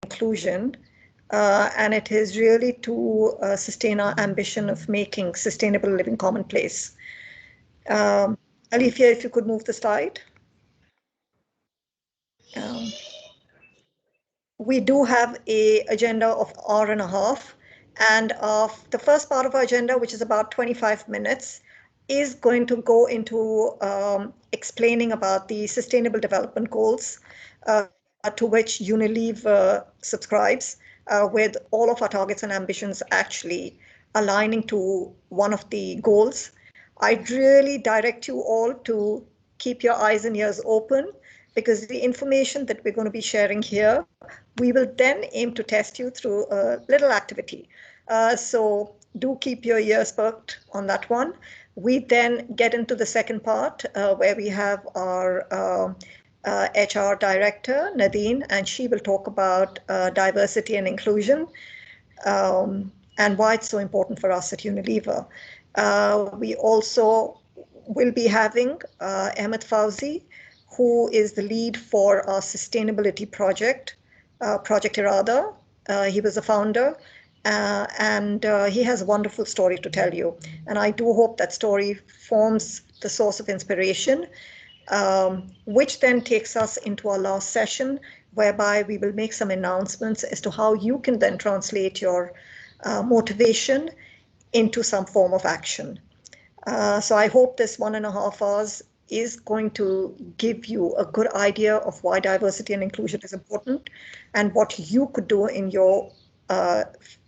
inclusion, and it is really to sustain our ambition of making sustainable living commonplace. Alifia, if you could move the slide. We do have a agenda of hour and a half, and the first part of our agenda, which is about 25 minutes, is going to go into explaining about the Sustainable Development Goals to which Unilever subscribes, with all of our targets and ambitions actually aligning to one of the goals. I'd really direct you all to keep your eyes and ears open, because the information that we're going to be sharing here, we will then aim to test you through a little activity. So do keep your ears perked on that one. We then get into the second part where we have our HR director, Nadine, and she will talk about diversity and inclusion and why it's so important for us at Unilever. We also will be having Ahmed Fauzi, who is the lead for our sustainability project, Project Irada. He was the founder, and he has a wonderful story to tell you. And I do hope that story forms the source of inspiration, which then takes us into our last session, whereby we will make some announcements as to how you can then translate your motivation into some form of action. So I hope this 1.5 hours is going to give you a good idea of why diversity and inclusion is important and what you could do in your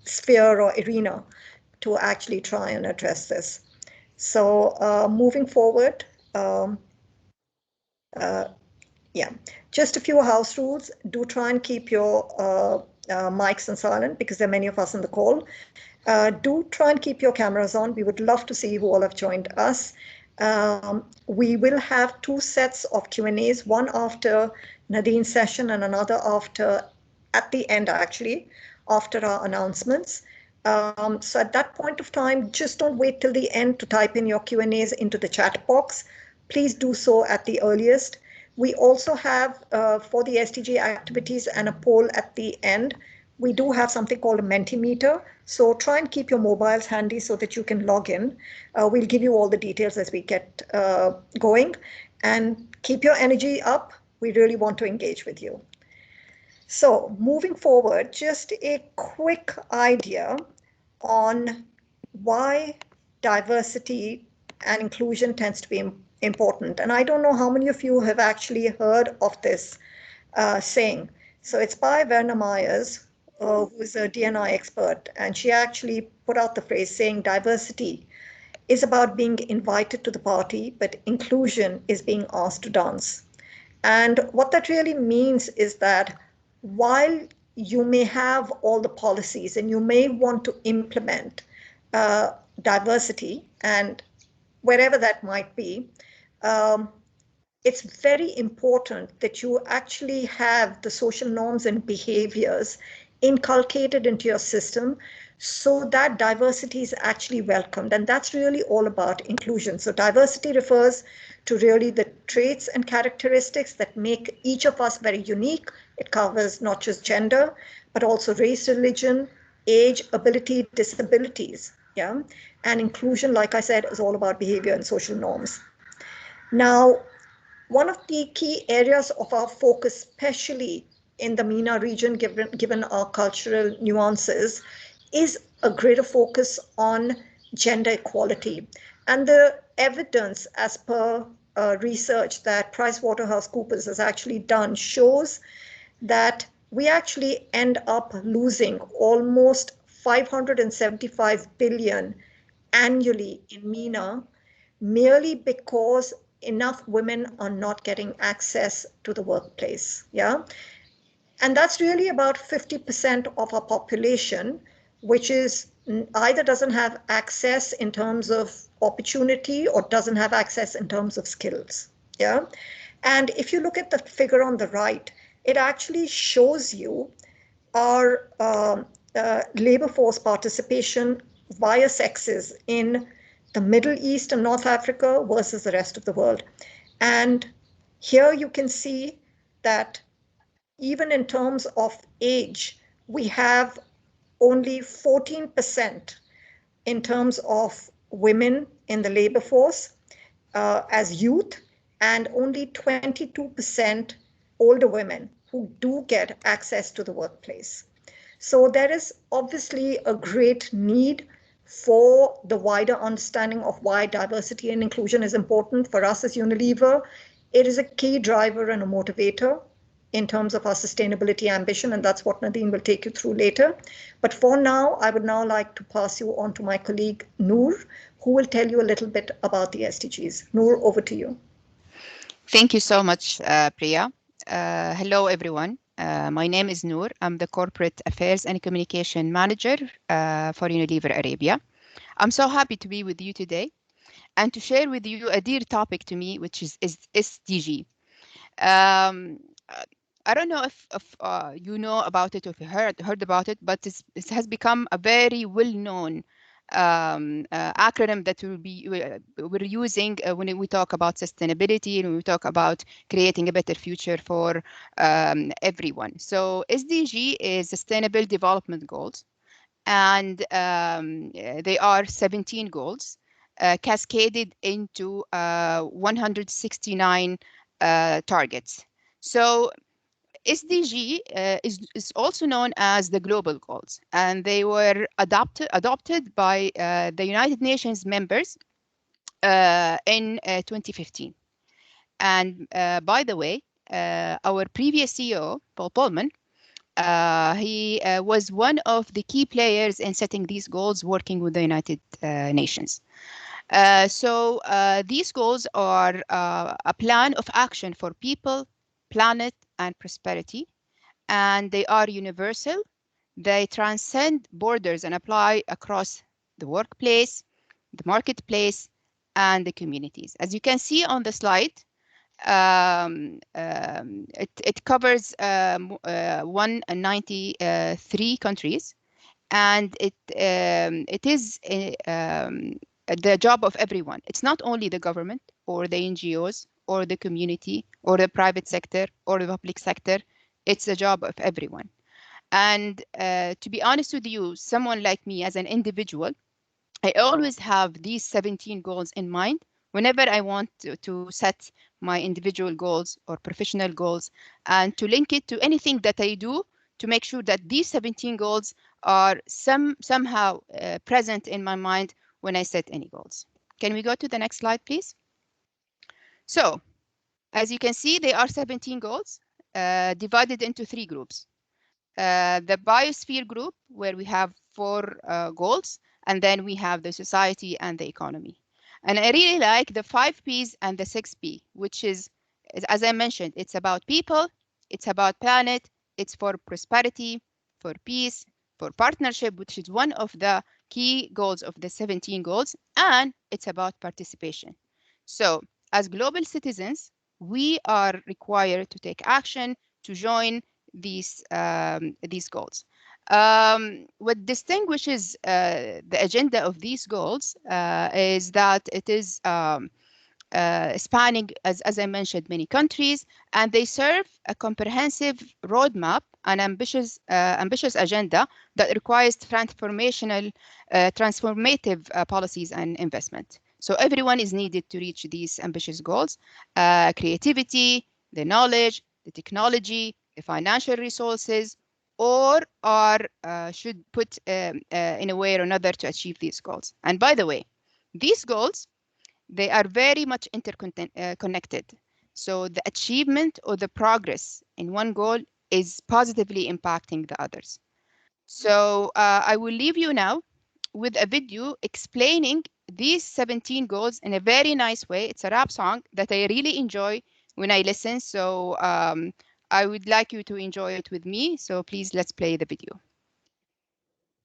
sphere or arena to actually try and address this. So moving forward, yeah, just a few house rules. Do try and keep your mics on silent, because there are many of us on the call. Do try and keep your cameras on. We would love to see who all have joined us. We will have 2 sets of Q&As, one after Nadine's session and another at the end, actually, after our announcements. So at that point of time, just don't wait till the end to type in your Q&As into the chat box. Please do so at the earliest. We also have, for the SDG activities and a poll at the end, we do have something called a Mentimeter. So try and keep your mobiles handy so that you can log in. We'll give you all the details as we get going. And keep your energy up. We really want to engage with you. So moving forward, just a quick idea on why diversity and inclusion tends to be important. And I don't know how many of you have actually heard of this saying. So it's by Werner Myers, who is a D&I expert, and she actually put out the phrase saying diversity is about being invited to the party, but inclusion is being asked to dance. And what that really means is that while you may have all the policies and you may want to implement diversity, and wherever that might be, it's very important that you actually have the social norms and behaviors inculcated into your system so that diversity is actually welcomed. And that's really all about inclusion. So diversity refers to really the traits and characteristics that make each of us very unique. It covers not just gender, but also race, religion, age, ability, disabilities. Yeah. And inclusion, like I said, is all about behavior and social norms. Now, one of the key areas of our focus, especially in the MENA region, given our cultural nuances, is a greater focus on gender equality. And the evidence, as per research that PricewaterhouseCoopers has actually done, shows that we actually end up losing almost 575 billion annually in MENA, merely because enough women are not getting access to the workplace. Yeah. And that's really about 50% of our population, which is either doesn't have access in terms of opportunity or doesn't have access in terms of skills. Yeah. And if you look at the figure on the right, it actually shows you our labor force participation via sexes in the Middle East and North Africa versus the rest of the world. And here you can see that even in terms of age, we have only 14% in terms of women in the labor force as youth, and only 22% older women who do get access to the workplace. So there is obviously a great need for the wider understanding of why diversity and inclusion is important for us as Unilever. It is a key driver and a motivator in terms of our sustainability ambition, and that's what Nadine will take you through later. But for now, I would now like to pass you on to my colleague Noor, who will tell you a little bit about the SDGs. Noor, over to you. Thank you so much, Priya. Hello, everyone. My name is Noor. I'm the Corporate Affairs and Communication Manager for Unilever Arabia. I'm so happy to be with you today and to share with you a dear topic to me, which is SDG. Um, I don't know if you know about it or if you heard about it, but it has become a very well-known acronym that we're using when we talk about sustainability and when we talk about creating a better future for everyone. So SDG is Sustainable Development Goals, and they are 17 goals cascaded into 169 targets. So SDG is also known as the global goals, and they were adopted by the United Nations members in 2015. And by the way, our previous CEO, Paul Polman, he was one of the key players in setting these goals, working with the United Nations. So these goals are a plan of action for people, planet, and prosperity, and they are universal. They transcend borders and apply across the workplace, the marketplace, and the communities. As you can see on the slide, it covers 193 countries, and it is the job of everyone. It's not only the government or the NGOs or the community or the private sector or the public sector. It's the job of everyone. And to be honest with you, someone like me as an individual, I always have these 17 goals in mind whenever I want to set my individual goals or professional goals, and to link it to anything that I do to make sure that these 17 goals are somehow present in my mind when I set any goals. Can we go to the next slide, please? So, as you can see, there are 17 goals divided into 3 groups. The biosphere group, where we have 4 goals, and then we have the society and the economy. And I really like the 5 Ps and the 6 P, which is, as I mentioned, it's about people, it's about planet, it's for prosperity, for peace, for partnership, which is one of the key goals of the 17 goals, and it's about participation. So as global citizens, we are required to take action to join these goals. What distinguishes the agenda of these goals is that it is spanning, as I mentioned, many countries, and they serve a comprehensive roadmap, an ambitious agenda that requires transformative policies and investment. So everyone is needed to reach these ambitious goals. Creativity, the knowledge, the technology, the financial resources, or are should put in a way or another to achieve these goals. And by the way, these goals, they are very much interconnected. So the achievement or the progress in one goal is positively impacting the others. So I will leave you now with a video explaining these 17 goals in a very nice way. It's a rap song that I really enjoy when I listen. So I would like you to enjoy it with me. So please, let's play the video.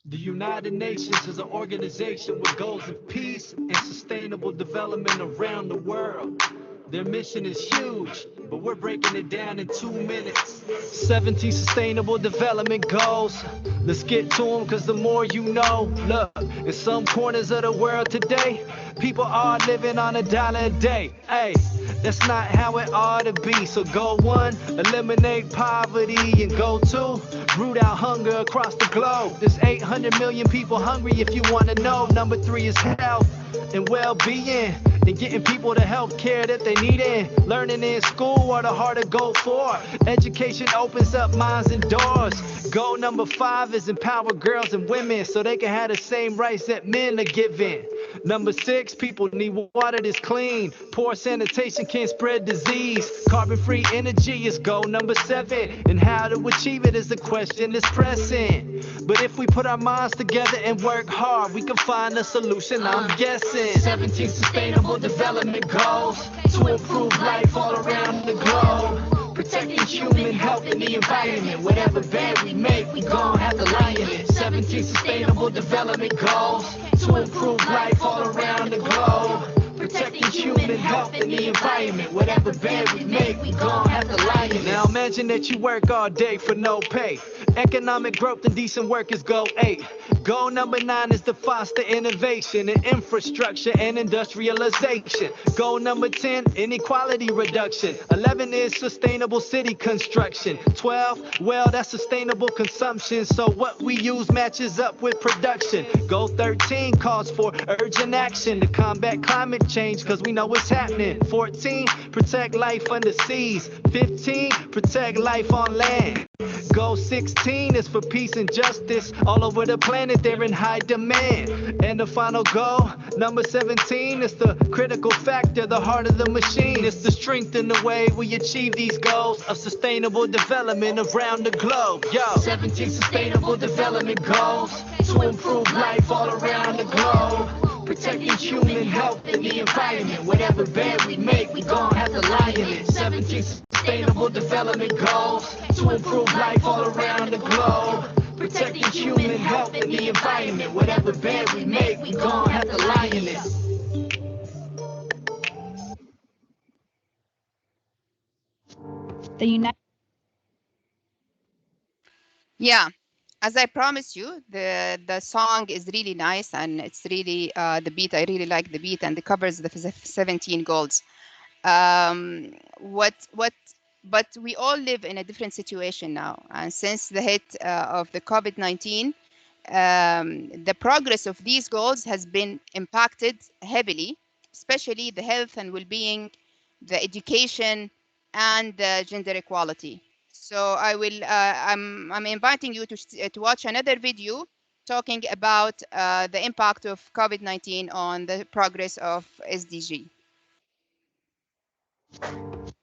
The United Nations is an organization with goals of peace and sustainable development around the world. Their mission is huge, but we're breaking it down in 2 minutes. 17 sustainable development goals. Let's get to them, cause the more you know. Look, in some corners of the world today, people are living on $1 a day. Hey, That's not how it ought to be. So go one, eliminate poverty, and go two, root out hunger across the globe. There's 800 million people hungry if you want to know. Number three is health and well-being, and getting people the health care that they need in. Learning in school are the hard to go for. Education opens up minds and doors. Goal number five is empower girls and women so they can have the same rights that men are given. Number six, people need water that's clean. Poor sanitation can spread disease. Carbon-free energy is goal number seven, and how to achieve it is the question that's pressing. But if we put our minds together and work hard, we can find a solution, I'm guessing. 17 sustainable development goals to improve life all around the globe. Protecting human health and the environment. Whatever bed we make, we gon' have to lie in it. 17 sustainable development goals to improve life all around the globe. Protecting human health and the environment. Whatever bed we make, we gon' have to lie in it. Now imagine that you work all day for no pay. Economic growth and decent work is goal 8. Goal number 9 is to foster innovation in infrastructure and industrialization. Goal number 10, inequality reduction. 11 is sustainable city construction. 12, well, that's sustainable consumption. So what we use matches up with production. Goal 13 calls for urgent action to combat climate change, cause we know what's happening. 14, protect life under seas. 15, protect life on land. Goal 16 is for peace and justice. All over the planet, they're in high demand. And the final goal, number 17, is the critical factor, the heart of the machine. It's the strength in the way we achieve these goals of sustainable development around the globe. Yo, 17 sustainable development goals to improve life all around the globe. Protecting human health and the environment. Whatever bed we make, we gon' have to lie in it. 17 sustainable development goals to improve life all around the globe. Protecting human health and the environment. Whatever bed we make, we gon' have to lie in it. The United Yeah, as I promised you, the song is really nice, and it's really the beat. I really like the beat, and it covers the 17 goals. What but we all live in a different situation now, and since the hit of the COVID-19, the progress of these goals has been impacted heavily, especially the health and well-being, the education, and the gender equality. So I'm inviting you to watch another video talking about the impact of COVID-19 on the progress of SDG.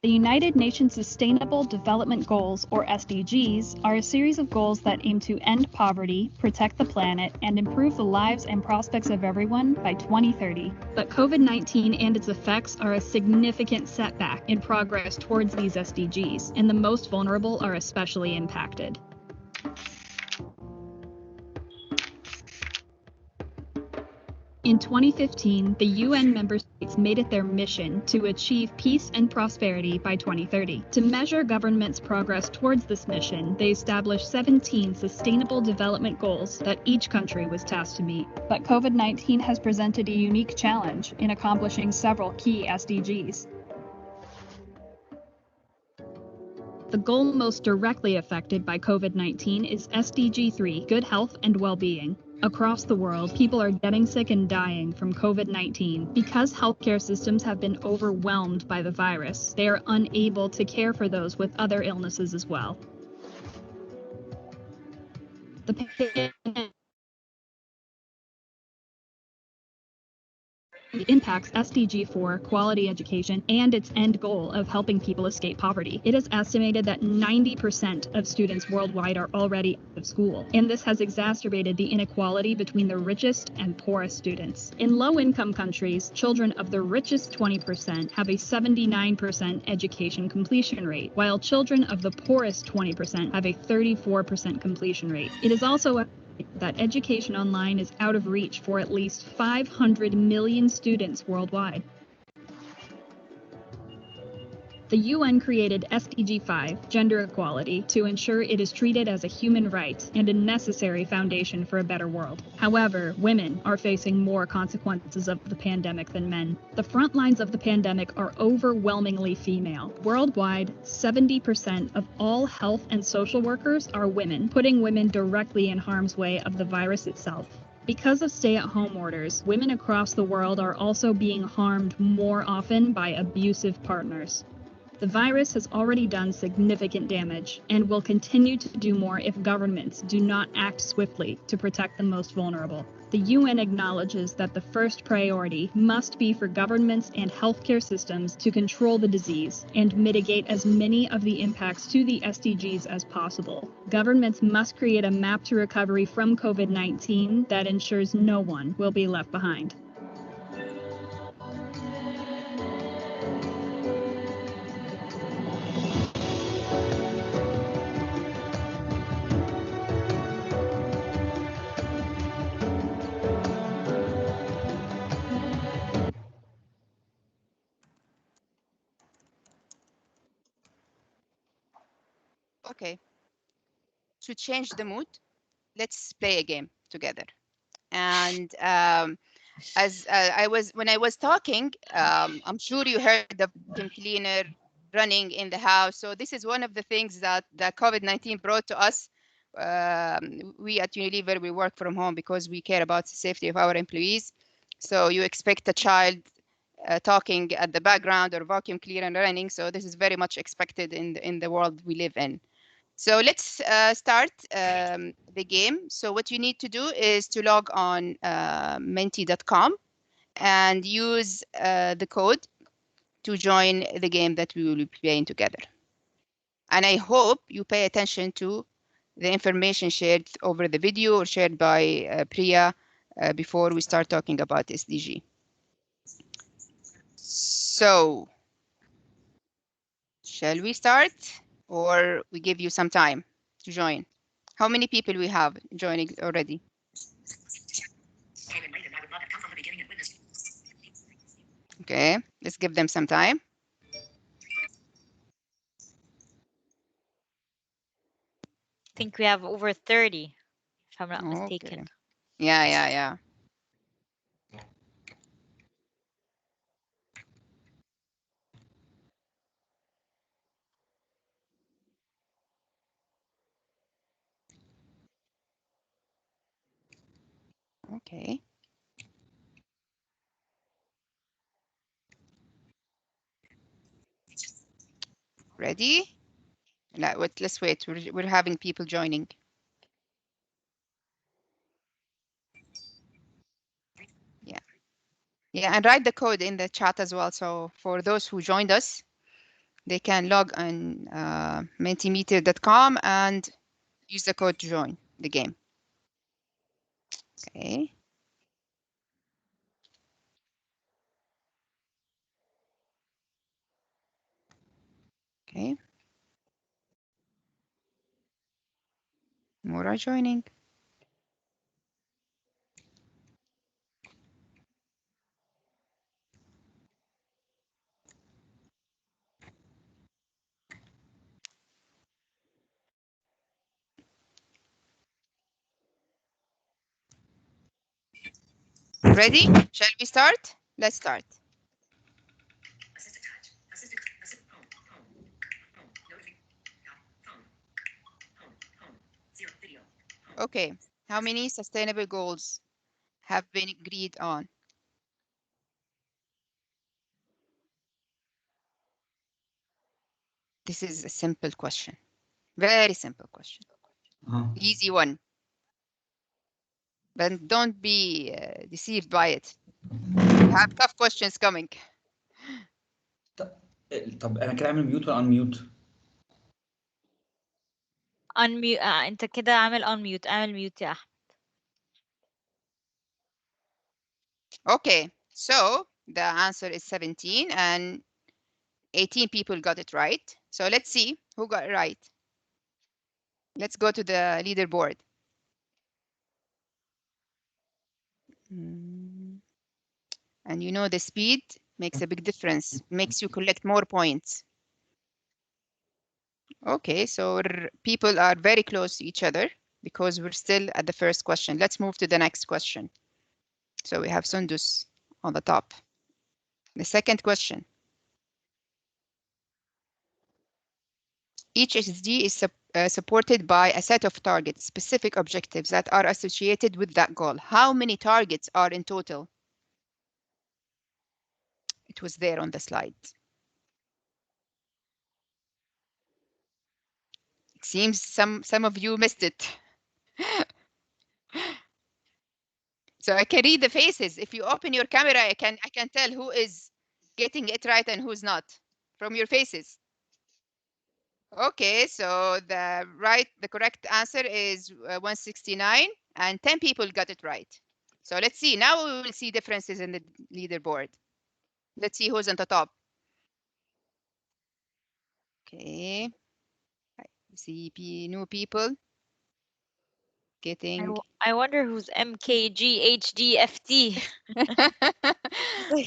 The United Nations Sustainable Development Goals, or SDGs, are a series of goals that aim to end poverty, protect the planet, and improve the lives and prospects of everyone by 2030. But COVID-19 and its effects are a significant setback in progress towards these SDGs, and the most vulnerable are especially impacted. In 2015, the UN member states made it their mission to achieve peace and prosperity by 2030. To measure governments' progress towards this mission, they established 17 sustainable development goals that each country was tasked to meet. But COVID-19 has presented a unique challenge in accomplishing several key SDGs. The goal most directly affected by COVID-19 is SDG 3, good health and well-being. Across the world, people are getting sick and dying from COVID-19. Because healthcare systems have been overwhelmed by the virus, they are unable to care for those with other illnesses as well. The pandemic impacts SDG 4, quality education, and its end goal of helping people escape poverty. It is estimated that 90% of students worldwide are already out of school, and this has exacerbated the inequality between the richest and poorest students. In low-income countries, children of the richest 20% have a 79% education completion rate, while children of the poorest 20% have a 34% completion rate. It is also that education online is out of reach for at least 500 million students worldwide. The UN created SDG 5, gender equality, to ensure it is treated as a human right and a necessary foundation for a better world. However, women are facing more consequences of the pandemic than men. The front lines of the pandemic are overwhelmingly female. Worldwide, 70% of all health and social workers are women, putting women directly in harm's way of the virus itself. Because of stay-at-home orders, women across the world are also being harmed more often by abusive partners. The virus has already done significant damage and will continue to do more if governments do not act swiftly to protect the most vulnerable. The UN acknowledges that the first priority must be for governments and healthcare systems to control the disease and mitigate as many of the impacts to the SDGs as possible. Governments must create a map to recovery from COVID-19 that ensures no one will be left behind. Okay. To change the mood, let's play a game together. And when I was talking, I'm sure you heard the vacuum cleaner running in the house. So this is one of the things that the COVID-19 brought to us. We at Unilever, we work from home because we care about the safety of our employees. So you expect a child talking at the background or vacuum cleaner running. So this is very much expected in the world we live in. So let's start the game. So what you need to do is to log on menti.com and use the code to join the game that we will be playing together. And I hope you pay attention to the information shared over the video or shared by Priya before we start talking about SDG. So, shall we start or we give you some time to join? How many people we have joining already? Okay, let's give them some time. I think we have over 30, if I'm not mistaken. Okay. Yeah. Okay. Ready? Let's wait. We're having people joining. Yeah, and write the code in the chat as well. So for those who joined us, they can log on mentimeter.com and use the code to join the game. Okay. Okay. More are joining. Ready? Shall we start? Let's start. Okay. How many sustainable goals have been agreed on? This is a simple question. Very simple question. Easy one. But don't be deceived by it. We have tough questions coming. طب انا كده اعمل ميوت ولا انميوت؟ unmute. انت كده عامل unmute. اعمل mute يا احمد. Okay, so the answer is 17 and 18 people got it right. So let's see who got it right. Let's go to the leaderboard. And you know the speed makes a big difference, makes you collect more points. Okay, so people are very close to each other because we're still at the first question. Let's move to the next question. So we have Sundus on the top. The second question. Each SDG is supported by a set of targets, specific objectives that are associated with that goal. How many targets are in total? It was there on the slide. It seems some of you missed it. So I can read the faces. If you open your camera, I can tell who is getting it right and who's not from your faces. Okay, so the correct answer is 169, and 10 people got it right. So let's see. Now we will see differences in the leaderboard. Let's see who's on the top. Okay, I see new people getting. I wonder who's MKGHDFT.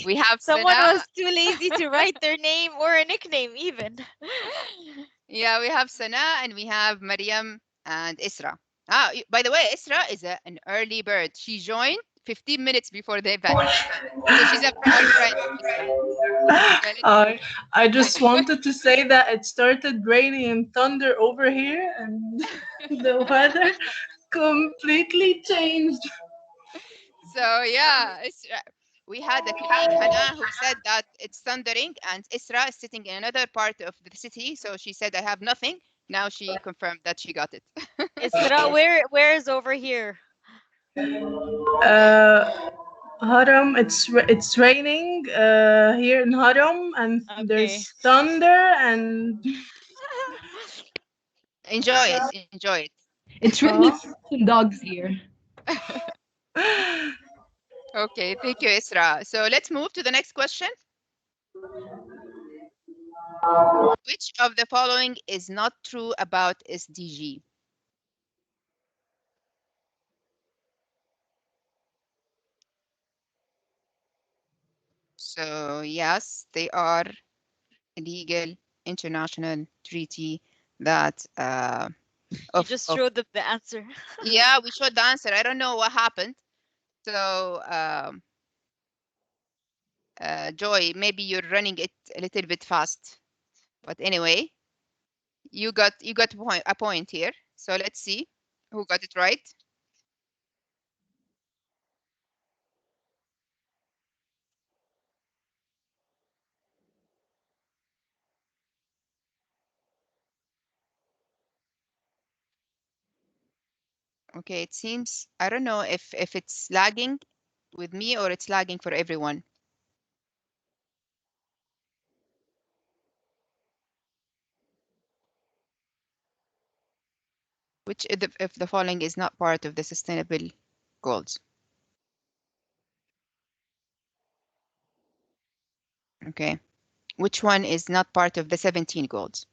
We have Someone Sana. was too lazy to write their name or a nickname even. Yeah, we have Sana and we have Mariam and Isra. Ah, by the way, Isra is an early bird. She joined 15 minutes before the event. So she's our friend, Isra. So I just wanted to say that it started raining and thunder over here, and the weather completely changed. So yeah, we had a colleague, Hana, who said that it's thundering, and Isra is sitting in another part of the city. So she said, I have nothing. Now she confirmed that she got it. Isra, where is over here? Haram, it's raining here in Haram, and Okay. there's thunder, and Enjoy it. Enjoy it. It's raining some dogs here. Okay, thank you, Isra. So let's move to the next question. Which of the following is not true about SDG? So yes, they are a legal international treaty that You just showed them the answer. yeah, we showed the answer. I don't know what happened. So Joy, maybe you're running it a little bit fast. But anyway, you got a point here. So let's see who got it right. Okay, it seems I don't know if it's lagging with me or it's lagging for everyone. Which if the following is not part of the sustainable goals. Okay. Which one is not part of the 17 goals?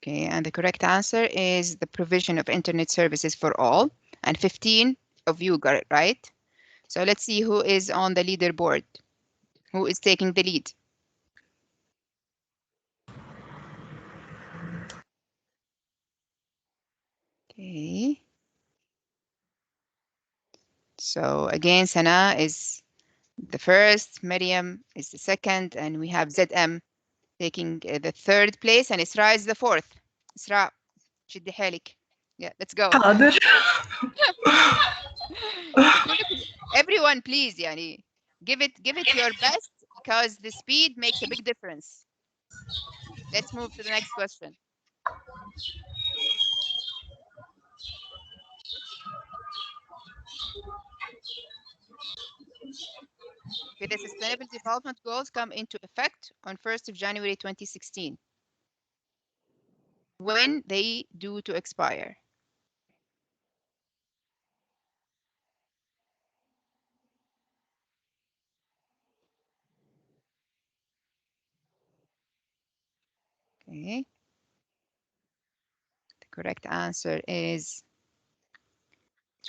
Okay, and the correct answer is the provision of internet services for all. And 15 of you got it right. So let's see who is on the leaderboard. Who is taking the lead? Okay. So again, Sana is the first, Miriam is the second, and we have ZM taking the third place, and Isra is the fourth. Isra, شدي حيلك. Yeah, let's go. حاضر. Everyone, please, يعني, give it your best because the speed makes a big difference. Let's move to the next question. Okay, the Sustainable Development Goals come into effect on 1st of January 2016. When they due to expire? Okay. The correct answer is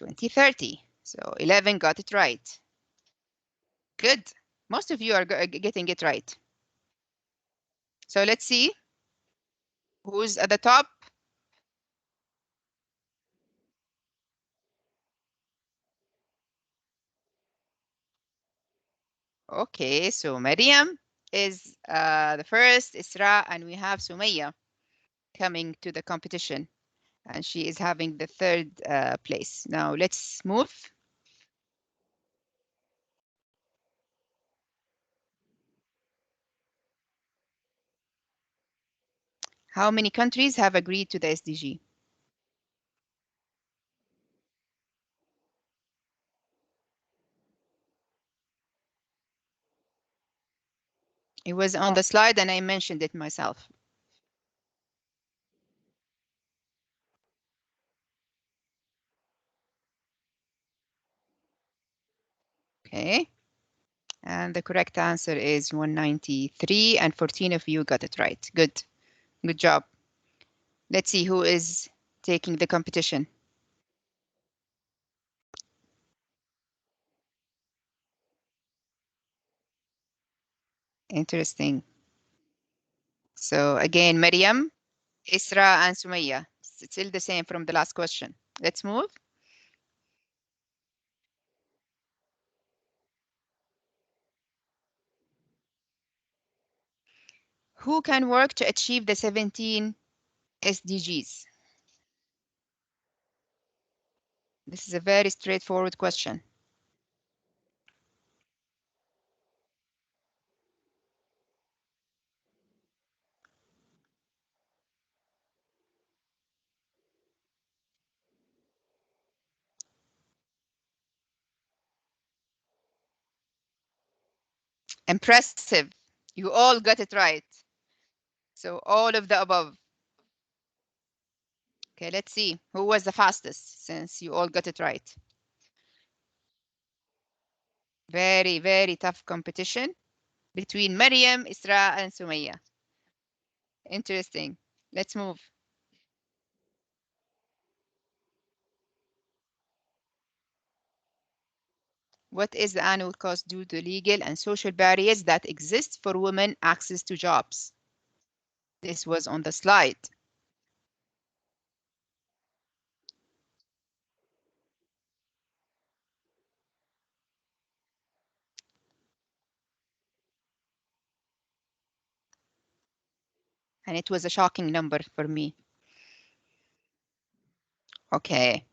2030. So 11 got it right. Good. Most of you are getting it right. So let's see who's at the top. Okay, so Mariam is the first, Isra, and we have Sumaya coming to the competition, and she is having the third place. Now let's move. How many countries have agreed to the SDG? It was on the slide and I mentioned it myself. Okay. And the correct answer is 193, and 14 of you got it right. Good. Good job. Let's see who is taking the competition. Interesting. So again, Mariam, Isra, and Sumaya. It's still the same from the last question. Let's move. Who can work to achieve the 17 SDGs? This is a very straightforward question. Impressive. You all got it right. So all of the above. Okay, let's see who was the fastest since you all got it right. Very, very tough competition between Mariam, Isra, and Sumaya. Interesting. Let's move. What is the annual cost due to legal and social barriers that exist for women access to jobs? This was on the slide. And it was a shocking number for me. Okay.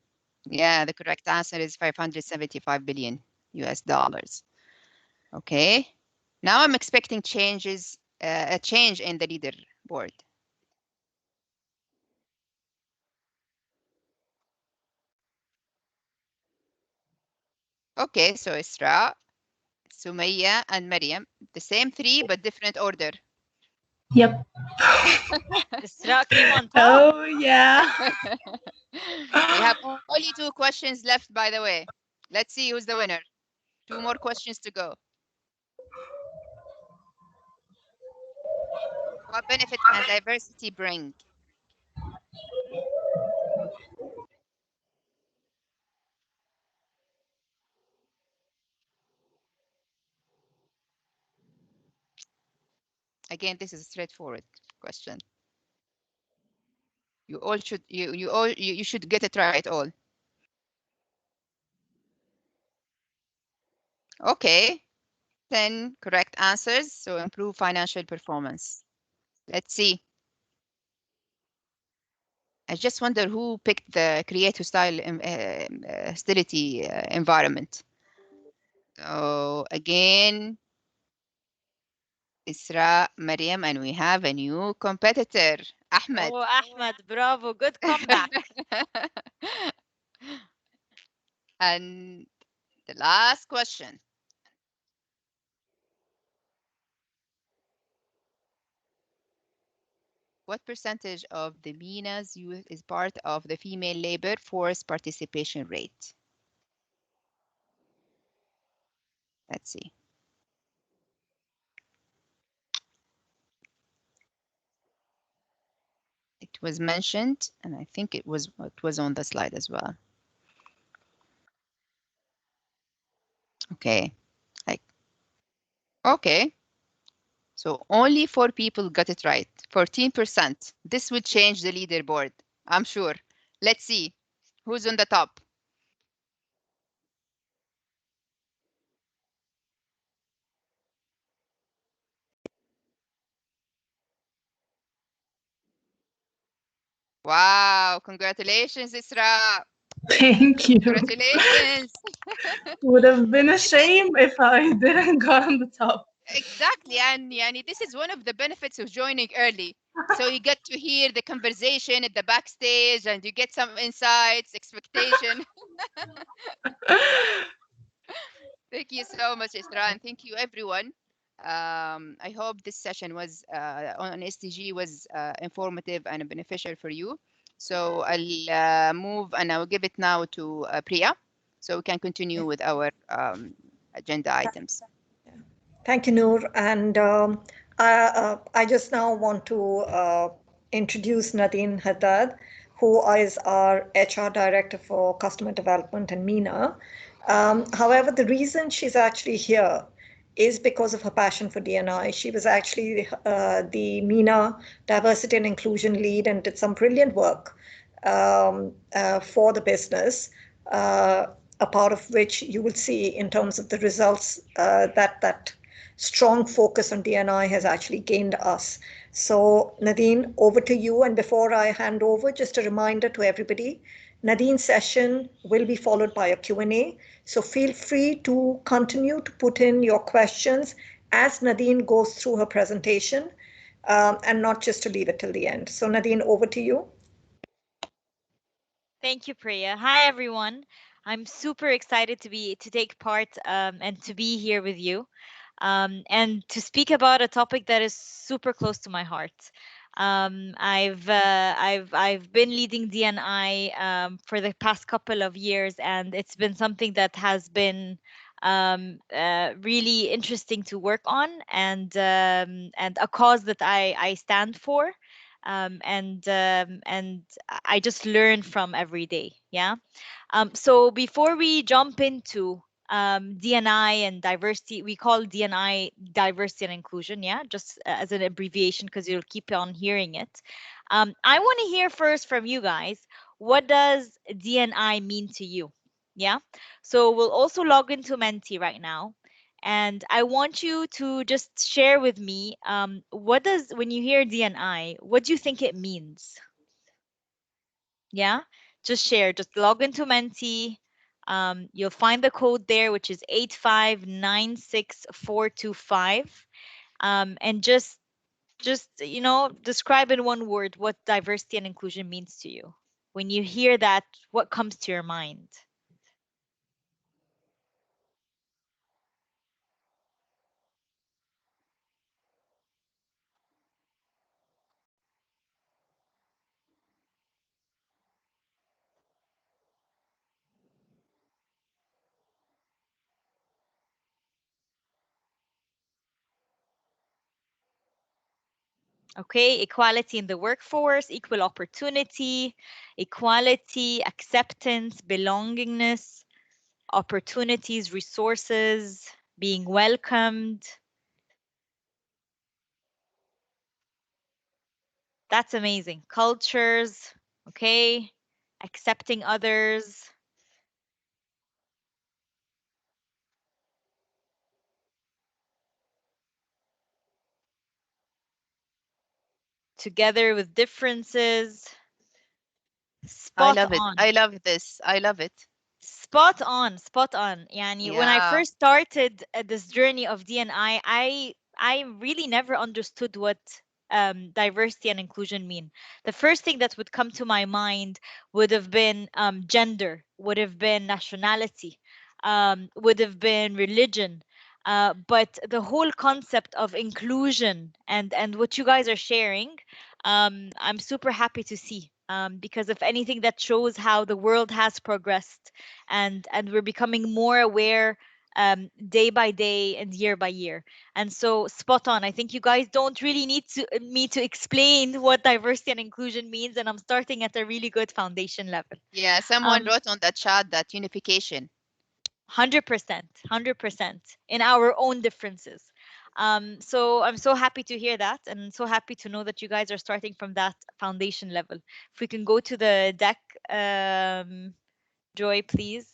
Yeah, the correct answer is 575 billion US dollars. Okay. Now I'm expecting changes, a change in the leaderboard. Okay, so Isra, Sumaya, and Mariam, the same three, but different order. Yep. Isra came on top. Oh, yeah. We have only 2 questions left, by the way. Let's see who's the winner. 2 more questions to go. What benefit can diversity bring? Again, this is a straightforward question. You all should you should get it right all. Okay. 10 correct answers, so improve financial performance. Let's see. I just wonder who picked the creative style hostility environment. So again, Isra, Mariam, and we have a new competitor, Ahmed. Oh, Ahmed, bravo. Good comeback. And the last question. What percentage of the MENA's youth is part of the female labor force participation rate? Let's see. It was mentioned, and I think it was on the slide as well. Okay. Like, okay. So only 4 people got it right. 14%. This will change the leaderboard, I'm sure. Let's see who's on the top. Wow, congratulations, Isra. Thank you. Congratulations. Would have been a shame if I didn't go on the top. Exactly. And yani, this is one of the benefits of joining early. So you get to hear the conversation at the backstage and you get some insights, expectation. Thank you so much, Isra, and thank you, everyone. I hope this session was on SDG was informative and beneficial for you. So I'll move and I'll give it now to Priya, so we can continue with our agenda items. Thank you, Noor. And I just now want to introduce Nadine Haddad, who is our HR Director for Customer Development and MENA. However, the reason she's actually here is because of her passion for DNI. She was actually the MENA Diversity and Inclusion Lead and did some brilliant work for the business. A part of which you will see in terms of the results that strong focus on DNI has actually gained us. So Nadine, over to you. And before I hand over, just a reminder to everybody, Nadine's session will be followed by a Q&A. So feel free to continue to put in your questions as Nadine goes through her presentation, and not just to leave it till the end. So Nadine, over to you. Thank you, Priya. Hi, everyone. I'm super excited to take part and to be here with you, and to speak about a topic that is super close to my heart. I've been leading DNI for the past couple of years, and it's been something that has been really interesting to work on, and a cause that I stand for. And I just learn from every day. Yeah. So before we jump into DNI and diversity, we call DNI diversity and inclusion. Yeah, just as an abbreviation because you'll keep on hearing it. I want to hear first from you guys. What does DNI mean to you? Yeah. So we'll also log into Menti right now. And I want you to just share with me what does, when you hear DNI, what do you think it means? Yeah, just share. Just log into Menti. You'll find the code there, which is 8596425. And just describe in one word what diversity and inclusion means to you. When you hear that, what comes to your mind? Okay, equality in the workforce, equal opportunity, equality, acceptance, belongingness, opportunities, resources, being welcomed. That's amazing. Cultures, okay, accepting others, together with differences. I Spot love it. on. I love this. I love it. Spot on, spot on. Yani, when I Yeah. first started this journey of DNI, I really never understood what diversity and inclusion mean. The first thing that would come to my mind would have been gender, would have been nationality, would have been religion. But the whole concept of inclusion and what you guys are sharing, I'm super happy to see. Because if anything, that shows how the world has progressed, and we're becoming more aware day by day and year by year. And so spot on. I think you guys don't really need me to explain what diversity and inclusion means, and I'm starting at a really good foundation level. Yeah. Someone Um, wrote on the chat that unification. 100%, 100% in our own differences. So I'm so happy to hear that, and so happy to know that you guys are starting from that foundation level. If we can go to the deck, Joy, please.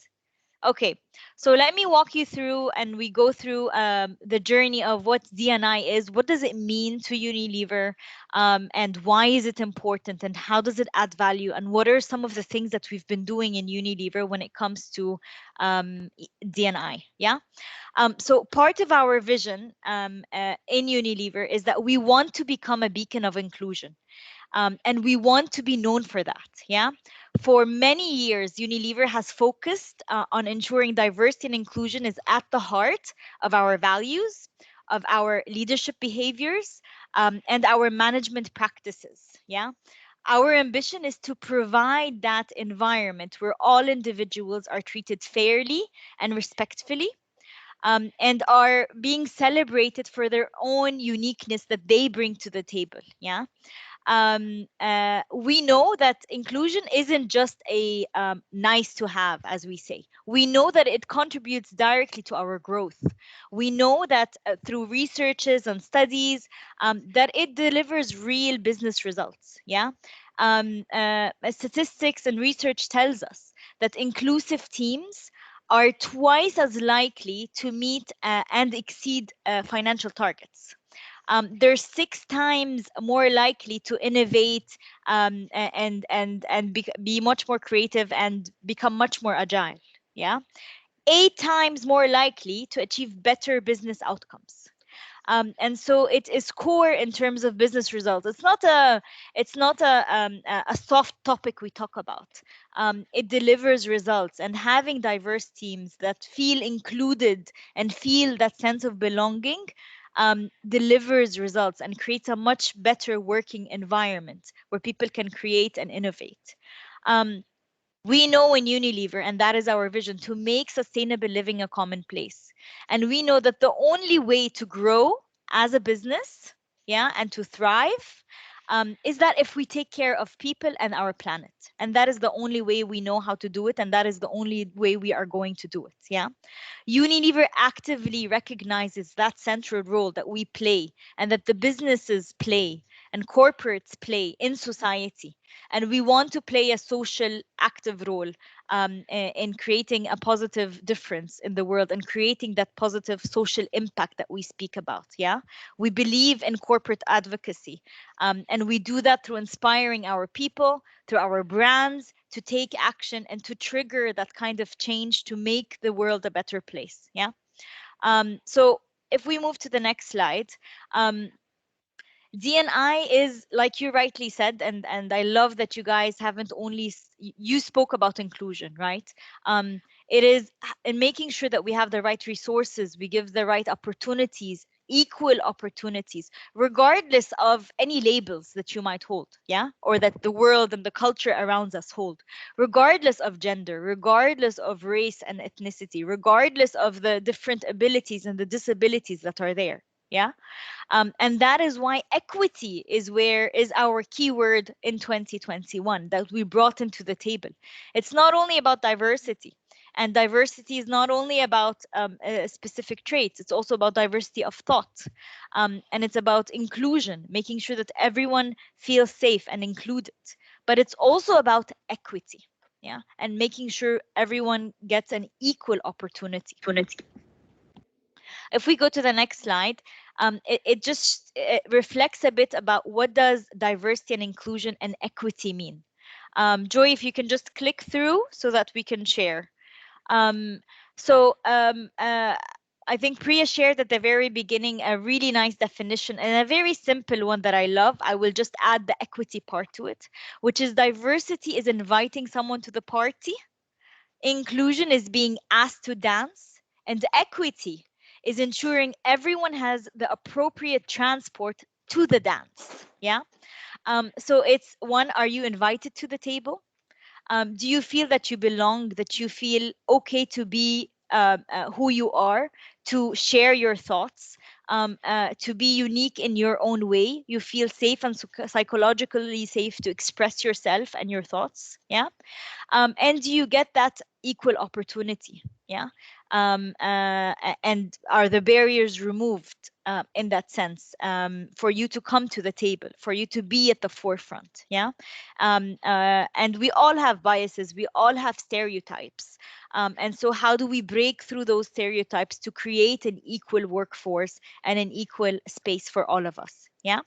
Okay, so let me walk you through and we go through the journey of what DNI is. What does it mean to Unilever? And why is it important? And how does it add value? And what are some of the things that we've been doing in Unilever when it comes to DNI? Yeah. So part of our vision in Unilever is that we want to become a beacon of inclusion. And we want to be known for that. Yeah. For many years, Unilever has focused on ensuring diversity and inclusion is at the heart of our values, of our leadership behaviors, and our management practices. Yeah. Our ambition is to provide that environment where all individuals are treated fairly and respectfully, and are being celebrated for their own uniqueness that they bring to the table. Yeah. We know that inclusion isn't just a nice to have, as we say. We know that it contributes directly to our growth. We know that through researches and studies, that it delivers real business results. Yeah. Statistics and research tells us that inclusive teams are twice as likely to meet and exceed financial targets. They're 6 times more likely to innovate, and be much more creative and become much more agile. Yeah, 8 times more likely to achieve better business outcomes. And so it is core in terms of business results. It's not a soft topic we talk about. It delivers results, and having diverse teams that feel included and feel that sense of belonging delivers results and creates a much better working environment where people can create and innovate. Um, we know in Unilever, and that is our vision, to make sustainable living a commonplace. And we know that the only way to grow as a business, yeah, and to thrive, is that if we take care of people and our planet. And that is the only way we know how to do it, and that is the only way we are going to do it. Yeah. Unilever actively recognizes that central role that we play and that the businesses play and corporates play in society. And we want to play a social active role in creating a positive difference in the world and creating that positive social impact that we speak about. Yeah. We believe in corporate advocacy, and we do that through inspiring our people, through our brands, to take action and to trigger that kind of change to make the world a better place. Yeah. So if we move to the next slide, um, DNI is, like you rightly said, and I love that you guys haven't only you spoke about inclusion, right? It is in making sure that we have the right resources, we give the right opportunities, equal opportunities, regardless of any labels that you might hold, yeah, or that the world and the culture around us hold, regardless of gender, regardless of race and ethnicity, regardless of the different abilities and the disabilities that are there. Yeah. And that is why equity is our keyword in 2021 that we brought into the table. It's not only about diversity, and diversity is not only about specific traits, it's also about diversity of thought. And it's about inclusion, making sure that everyone feels safe and included. But it's also about equity, yeah, and making sure everyone gets an equal opportunity. If we go to the next slide, it reflects a bit about what does diversity and inclusion and equity mean. Joy, if you can just click through so that we can share. Um, so I think Priya shared at the very beginning a really nice definition and a very simple one that I love. I will just add the equity part to it, which is diversity is inviting someone to the party, inclusion is being asked to dance, and equity is ensuring everyone has the appropriate transport to the dance. Yeah. So it's one, are you invited to the table? Do you feel that you belong, that you feel okay to be who you are, to share your thoughts, to be unique in your own way? You feel safe and psychologically safe to express yourself and your thoughts. Yeah. And you get that equal opportunity. Yeah. and are the barriers removed in that sense, for you to come to the table, for you to be at the forefront? Yeah. And we all have biases, we all have stereotypes. And so how do we break through those stereotypes to create an equal workforce and an equal space for all of us? Yeah.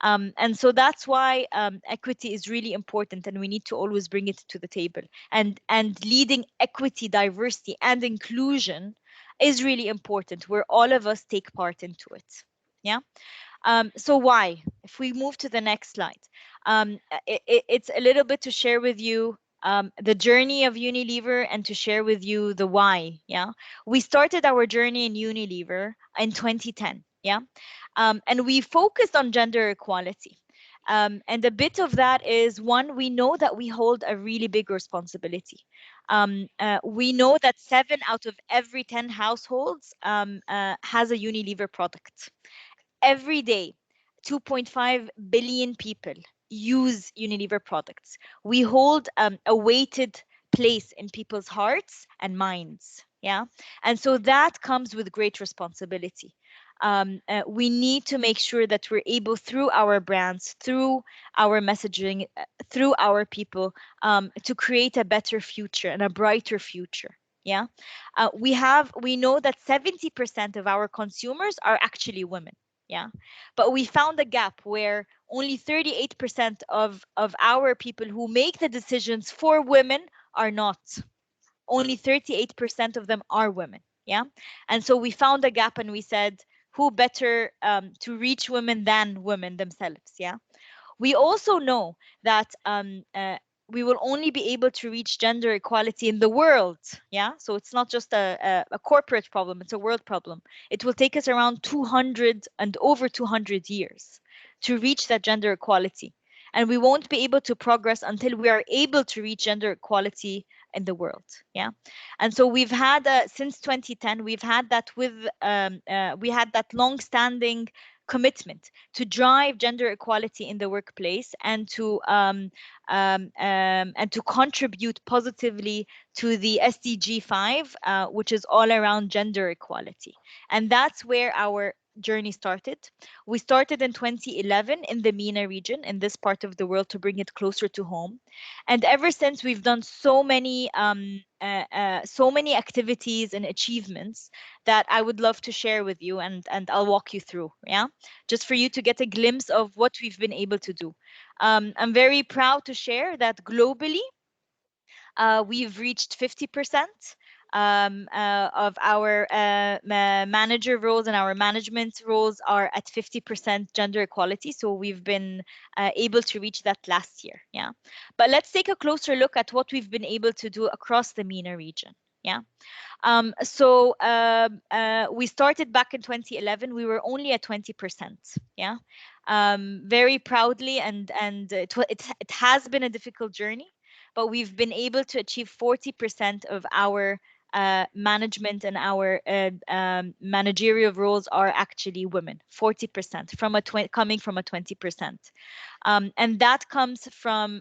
And so that's why equity is really important, and we need to always bring it to the table. And leading equity, diversity, and inclusion is really important, where all of us take part into it. Yeah. So why? If we move to the next slide, it's a little bit to share with you the journey of Unilever and to share with you the why. Yeah, we started our journey in Unilever in 2010. Yeah, and we focused on gender equality. And a bit of that is, one, we know that we hold a really big responsibility. We know that 7 out of every 10 households has a Unilever product. Every day, 2.5 billion people use Unilever products. We hold a weighted place in people's hearts and minds. Yeah. And so that comes with great responsibility. We need to make sure that we're able, through our brands, through our messaging, through our people, to create a better future and a brighter future. Yeah. We know that 70% of our consumers are actually women. Yeah. But we found a gap where only 38% of our people who make the decisions for women are not. Only 38% of them are women. Yeah. And so we found a gap and we said, who better to reach women than women themselves? Yeah. We also know that we will only be able to reach gender equality in the world. Yeah, so it's not just a corporate problem, it's a world problem. It will take us around 200 and over 200 years to reach that gender equality. And we won't be able to progress until we are able to reach gender equality in the world. Yeah. And so we've had, since 2010, we've had that with, we had that long-standing commitment to drive gender equality in the workplace and to contribute positively to the SDG 5, which is all around gender equality. And that's where our journey started. We started in 2011 in the MENA region, in this part of the world, to bring it closer to home. And ever since, we've done so many activities and achievements that I would love to share with you, and I'll walk you through. Yeah, just for you to get a glimpse of what we've been able to do. I'm very proud to share that globally, we've reached 50% of our manager roles, and our management roles are at 50% gender equality. So we've been able to reach that last year. Yeah. But let's take a closer look at what we've been able to do across the MENA region. Yeah. We started back in 2011. We were only at 20%. Yeah. Very proudly, and it has been a difficult journey, but we've been able to achieve 40% of our management and our managerial roles are actually women. 40% from coming from a 20%. And that comes from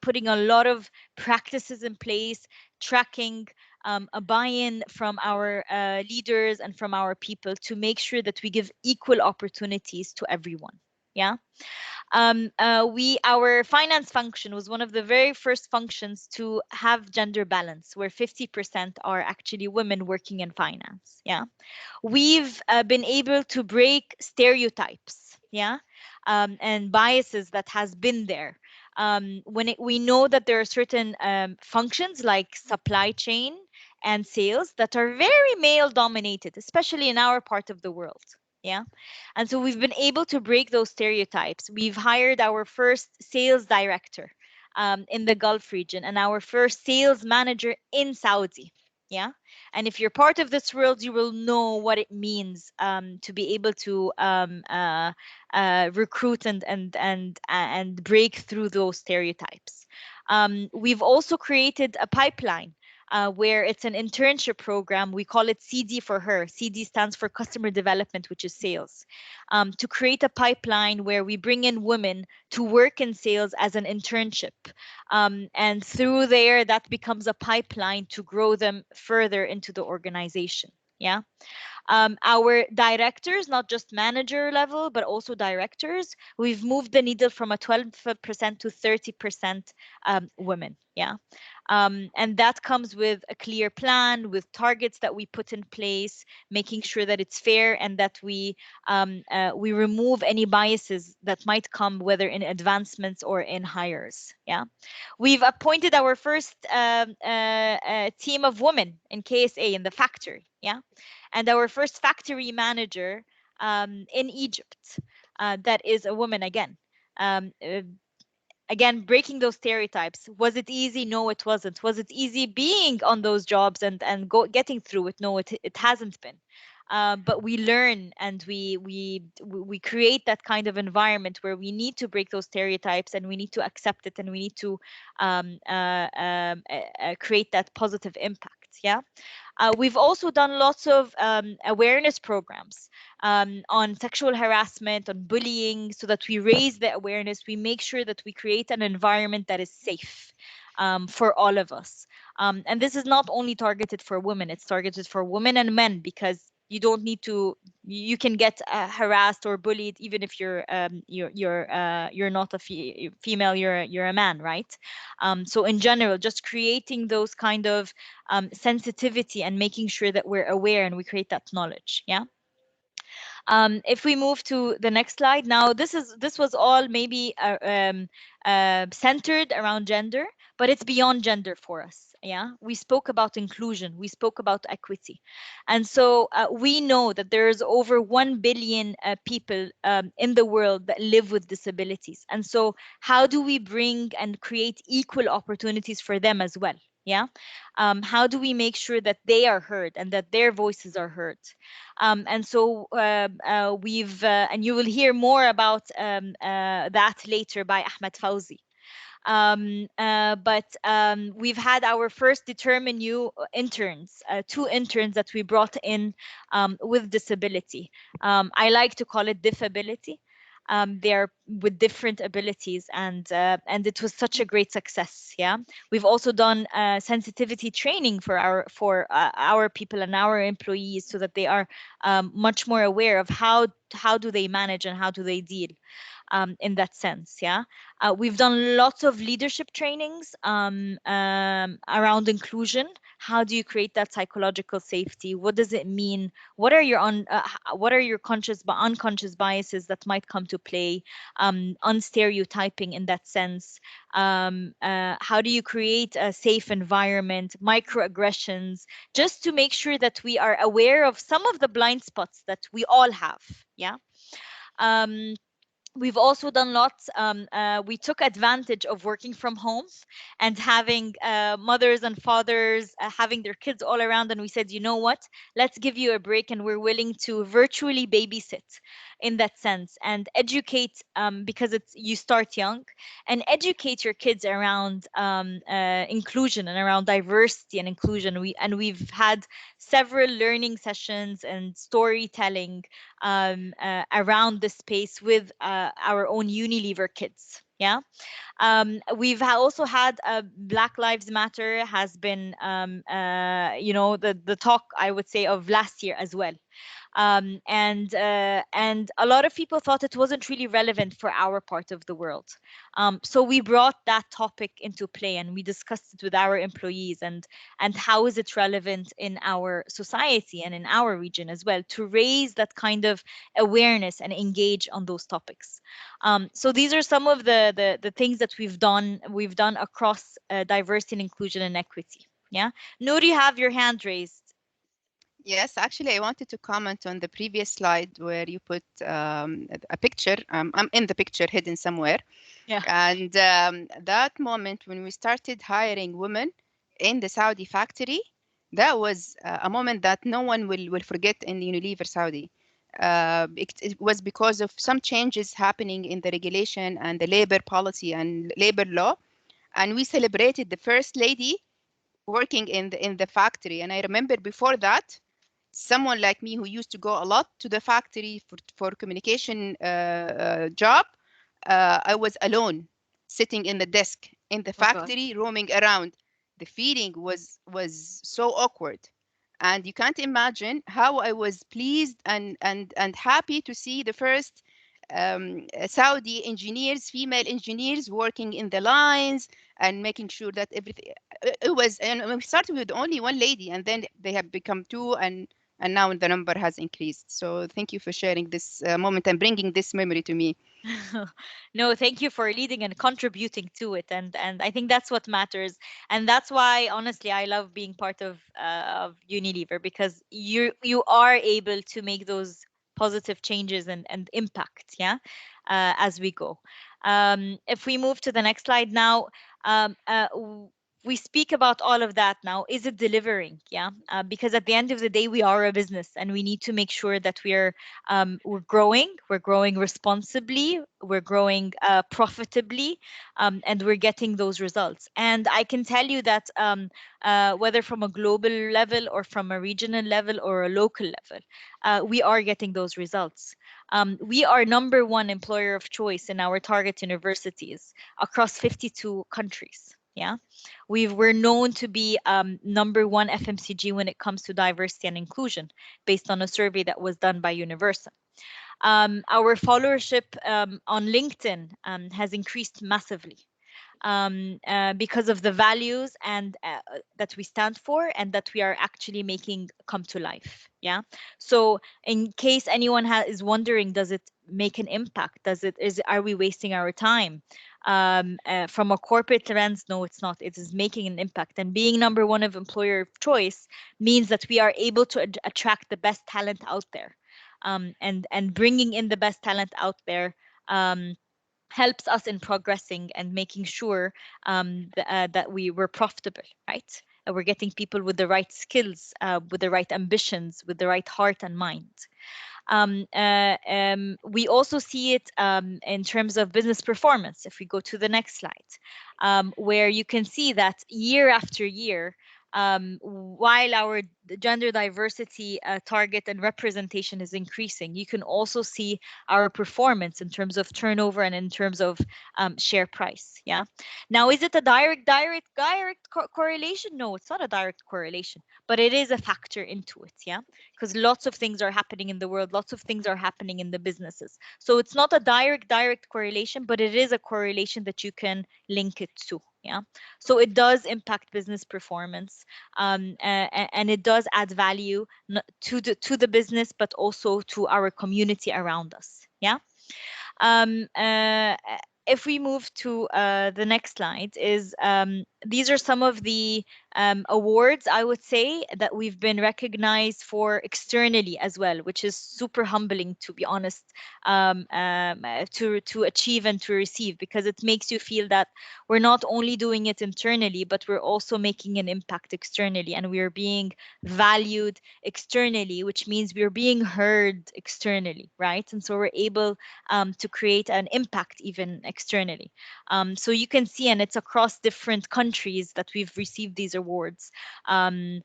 putting a lot of practices in place, tracking, a buy-in from our leaders and from our people to make sure that we give equal opportunities to everyone. Yeah. Our finance function was one of the very first functions to have gender balance, where 50% are actually women working in finance. Yeah. We've been able to break stereotypes. Yeah. And biases that has been there. We know that there are certain functions like supply chain and sales that are very male dominated, especially in our part of the world. Yeah. And so we've been able to break those stereotypes. We've hired our first sales director in the Gulf region and our first sales manager in Saudi. Yeah. And if you're part of this world, you will know what it means to be able to recruit and break through those stereotypes. We've also created a pipeline where it's an internship program. We call it CD for her. CD stands for customer development, which is sales. To create a pipeline where we bring in women to work in sales as an internship. And through there, that becomes a pipeline to grow them further into the organization. Yeah. Our directors, not just manager level, but also directors, we've moved the needle from a 12% to 30% women. Yeah. And that comes with a clear plan, with targets that we put in place, making sure that it's fair and that we remove any biases that might come, whether in advancements or in hires. Yeah. We've appointed our first team of women in KSA in the factory. Yeah. And our first factory manager in Egypt, that is a woman again. Um, uh, Again, breaking those stereotypes. Was it easy? No, it wasn't. Was it easy being on those jobs and getting through it? No, it hasn't been. But we learn and we create that kind of environment where we need to break those stereotypes and we need to accept it and we need to create that positive impact. Yeah. We've also done lots of awareness programs on sexual harassment, on bullying, so that we raise the awareness. We make sure that we create an environment that is safe for all of us. And this is not only targeted for women, it's targeted for women and men, because you don't need to, you can get harassed or bullied even if you're not a female, you're a man, right? So in general, just creating those kind of sensitivity and making sure that we're aware and we create that knowledge. Yeah. If we move to the next slide, now this was all maybe centered around gender, but it's beyond gender for us. Yeah, we spoke about inclusion, we spoke about equity, and so we know that there's over 1 billion people in the world that live with disabilities, and so how do we bring and create equal opportunities for them as well? Yeah, how do we make sure that they are heard and that their voices are heard? And so and you will hear more about that later by Ahmed Fauzi. But we've had our first Determine You interns, 2 interns that we brought in with disability. I like to call it diffability. They're with different abilities, and it was such a great success. Yeah, we've also done sensitivity training for our people and our employees, so that they are much more aware of how do they manage and how do they deal in that sense. Yeah, we've done lots of leadership trainings around inclusion. How do you create that psychological safety? What does it mean? What are your conscious but unconscious biases that might come to play? Unstereotyping in that sense. How do you create a safe environment? Microaggressions, just to make sure that we are aware of some of the blind spots that we all have. Yeah. We've also done lots. We took advantage of working from home and having mothers and fathers having their kids all around. And we said, you know what? Let's give you a break. And we're willing to virtually babysit in that sense and educate, because you start young, and educate your kids around inclusion and around diversity and inclusion. We've had several learning sessions and storytelling around the space with our own Unilever kids. Yeah. We've also had Black Lives Matter has been, the talk, I would say, of last year as well. And a lot of people thought it wasn't really relevant for our part of the world. So we brought that topic into play and we discussed it with our employees and how is it relevant in our society and in our region as well, to raise that kind of awareness and engage on those topics. So these are some of the things that we've done across diversity and inclusion and equity. Yeah, Noor, you have your hand raised. Yes, actually, I wanted to comment on the previous slide where you put a picture. I'm in the picture hidden somewhere. Yeah. And that moment when we started hiring women in the Saudi factory, that was a moment that no one will forget in Unilever Saudi. It was because of some changes happening in the regulation and the labor policy and labor law. And we celebrated the first lady working in the factory. And I remember before that, someone like me who used to go a lot to the factory for communication job, I was alone, sitting in the desk in the Oh God. factory, roaming around. The feeling was so awkward, and you can't imagine how I was pleased and happy to see the first Saudi engineers, female engineers, working in the lines and making sure that everything. It was, and we started with only one lady, and then they have become two, and now the number has increased. So thank you for sharing this moment and bringing this memory to me. No, thank you for leading and contributing to it, and I think that's what matters, and that's why honestly I love being part of Unilever, because you are able to make those positive changes and impact, yeah, as we go. If we move to the next slide now, um, uh, w- we speak about all of that now. Is it delivering? Yeah, because at the end of the day, we are a business, and we need to make sure that we're growing responsibly, we're growing profitably, and we're getting those results. And I can tell you that whether from a global level or from a regional level or a local level, we are getting those results. We are number one employer of choice in our target universities across 52 countries. Yeah, we're known to be number one FMCG when it comes to diversity and inclusion, based on a survey that was done by Universal. Our followership on LinkedIn has increased massively because of the values and that we stand for and that we are actually making come to life. Yeah. So in case anyone is wondering, does it make an impact? Are we wasting our time? From a corporate lens, no, it's not. It is making an impact. And being number one of employer of choice means that we are able to attract the best talent out there. And bringing in the best talent out there helps us in progressing and making sure that we were profitable, right? We're getting people with the right skills, with the right ambitions, with the right heart and mind. We also see it in terms of business performance. If we go to the next slide, where you can see that year after year, while our gender diversity target and representation is increasing, you can also see our performance in terms of turnover and in terms of share price. Yeah. Now, is it a direct correlation? No, it's not a direct correlation, but it is a factor into it. Yeah, because lots of things are happening in the world, lots of things are happening in the businesses. So it's not a direct correlation, but it is a correlation that you can link it to. Yeah. So it does impact business performance, and it does add value to the business, but also to our community around us. Yeah. Um, uh, if we move to the next slide, is these are some of the awards, I would say, that we've been recognized for externally as well, which is super humbling, to be honest, to achieve and to receive, because it makes you feel that we're not only doing it internally, but we're also making an impact externally, and we're being valued externally, which means we're being heard externally, right? And so we're able to create an impact even externally. So you can see, and it's across different countries that we've received these awards. Um,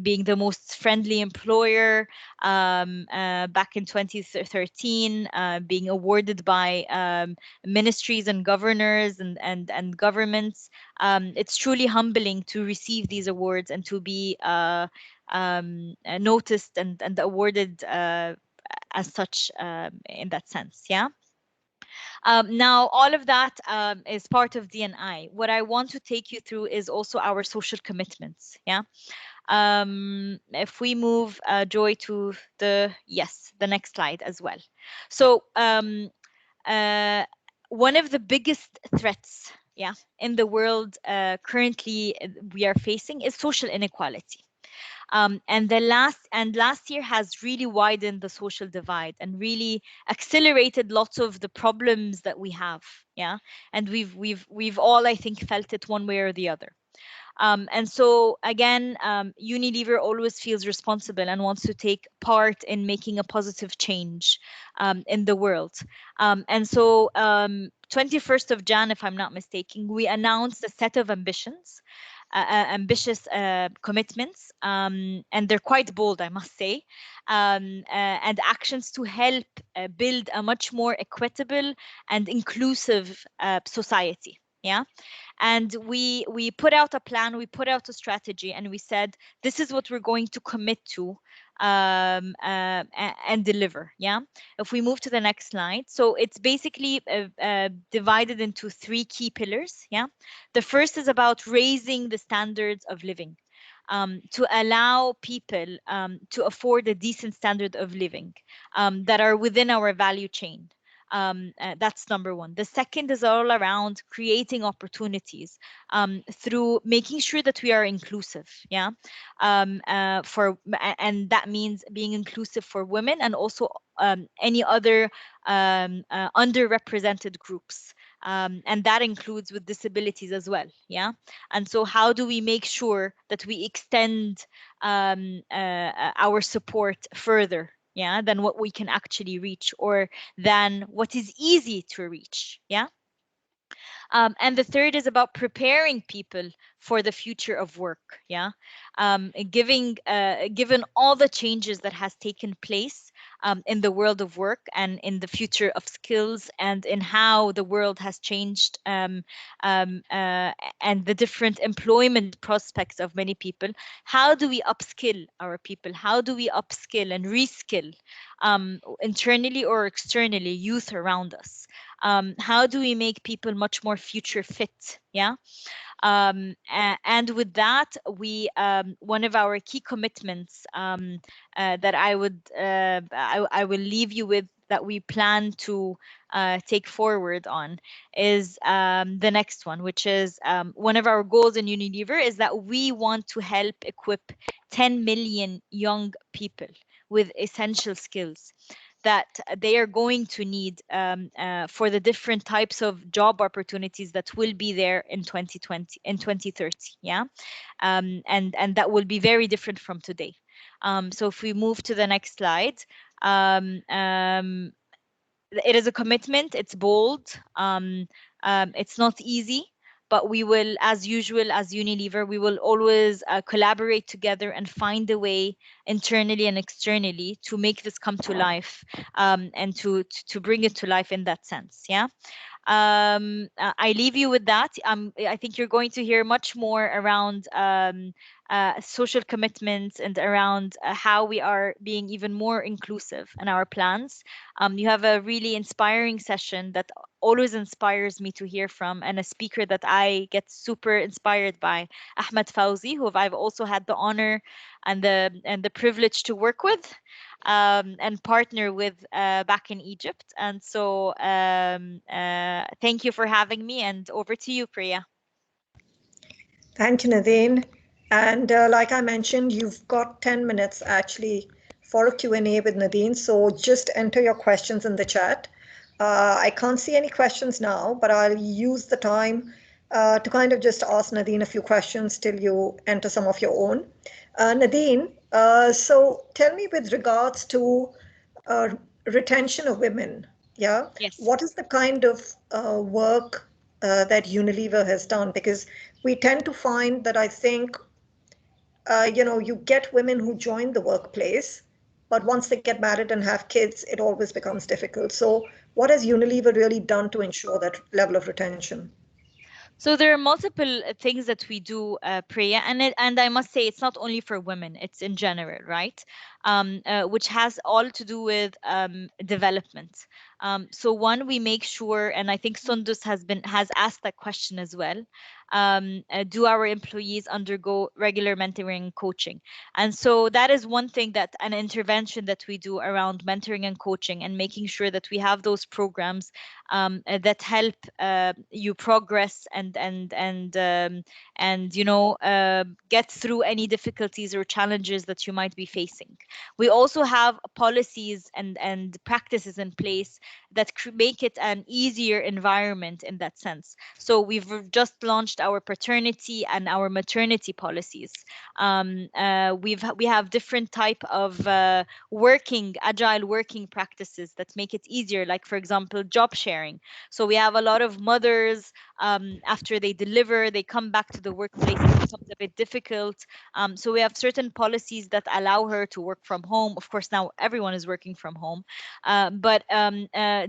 being the most friendly employer back in 2013, being awarded by ministries and governors and governments. It's truly humbling to receive these awards and to be noticed and awarded as such in that sense. Yeah. Now, all of that is part of DNI. What I want to take you through is also our social commitments. Yeah. If we move Joy to the next slide as well. So uh, one of the biggest threats, yeah, in the world currently we are facing is social inequality. And last year has really widened the social divide and really accelerated lots of the problems that we have. Yeah, and we've all, I think, felt it one way or the other. And so again, Unilever always feels responsible and wants to take part in making a positive change in the world. And so 21st of Jan, if I'm not mistaken, we announced a set of ambitions ambitious commitments, and they're quite bold, I must say, and actions to help build a much more equitable and inclusive society. Yeah. And we put out a plan, we put out a strategy, and we said this is what we're going to commit to, and deliver. Yeah. If we move to the next slide, so it's basically divided into three key pillars. Yeah. The first is about raising the standards of living, to allow people to afford a decent standard of living, that are within our value chain. That's number one. The second is all around creating opportunities, through making sure that we are inclusive. Yeah. And that means being inclusive for women, and also any other underrepresented groups. And that includes with disabilities as well. Yeah. And so how do we make sure that we extend our support further, yeah, than what we can actually reach, or than what is easy to reach. Yeah. And the third is about preparing people for the future of work. Yeah. Given all the changes that has taken place in the world of work, and in the future of skills, and in how the world has changed, um, uh, and the different employment prospects of many people, how do we upskill our people? How do we upskill and reskill, internally or externally, youth around us? How do we make people much more future fit? Yeah. And with that, we one of our key commitments, that I will leave you with, that we plan to take forward on, is the next one, which is, one of our goals in Unilever is that we want to help equip 10 million young people with essential skills that they are going to need, for the different types of job opportunities that will be there in 2020, in 2030. Yeah. And that will be very different from today. So if we move to the next slide, um, um, it is a commitment. It's bold. It's not easy, but we will, as usual, as Unilever, we will always collaborate together and find a way, internally and externally, to make this come to life, and to bring it to life in that sense. Yeah. I leave you with that. I think you're going to hear much more around social commitments, and around how we are being even more inclusive in our plans. You have a really inspiring session that always inspires me to hear from, and a speaker that I get super inspired by, Ahmed Fauzi, who I've also had the honor and the privilege to work with, and partner with, back in Egypt. And so, thank you for having me, and over to you, Priya. Thank you, Nadine. And like I mentioned, you've got 10 minutes actually for a Q&A with Nadine. So just enter your questions in the chat. I can't see any questions now, but I'll use the time to kind of just ask Nadine a few questions till you enter some of your own. Nadine, so tell me, with regards to uh, retention of women, yeah, Yes. what is the kind of work that Unilever has done? Because we tend to find that, I think, you get women who join the workplace, but once they get married and have kids, it always becomes difficult. So, what has Unilever really done to ensure that level of retention? So there are multiple things that we do, Priya, and I must say it's not only for women; it's in general, right? Which has all to do with development. So one, we make sure, and I think Sundus has asked that question as well. Do our employees undergo regular mentoring and coaching? And so that is one thing, that an intervention that we do around mentoring and coaching, and making sure that we have those programs that help you progress, and get through any difficulties or challenges that you might be facing. We also have policies and practices in place that make it an easier environment in that sense. So just launched our paternity and our maternity policies. We have different type of agile working practices that make it easier, like for example job sharing. So we have a lot of mothers after they deliver, they come back to the workplace, it becomes a bit difficult. So we have certain policies that allow her to work from home. Of course, now everyone is working from home, but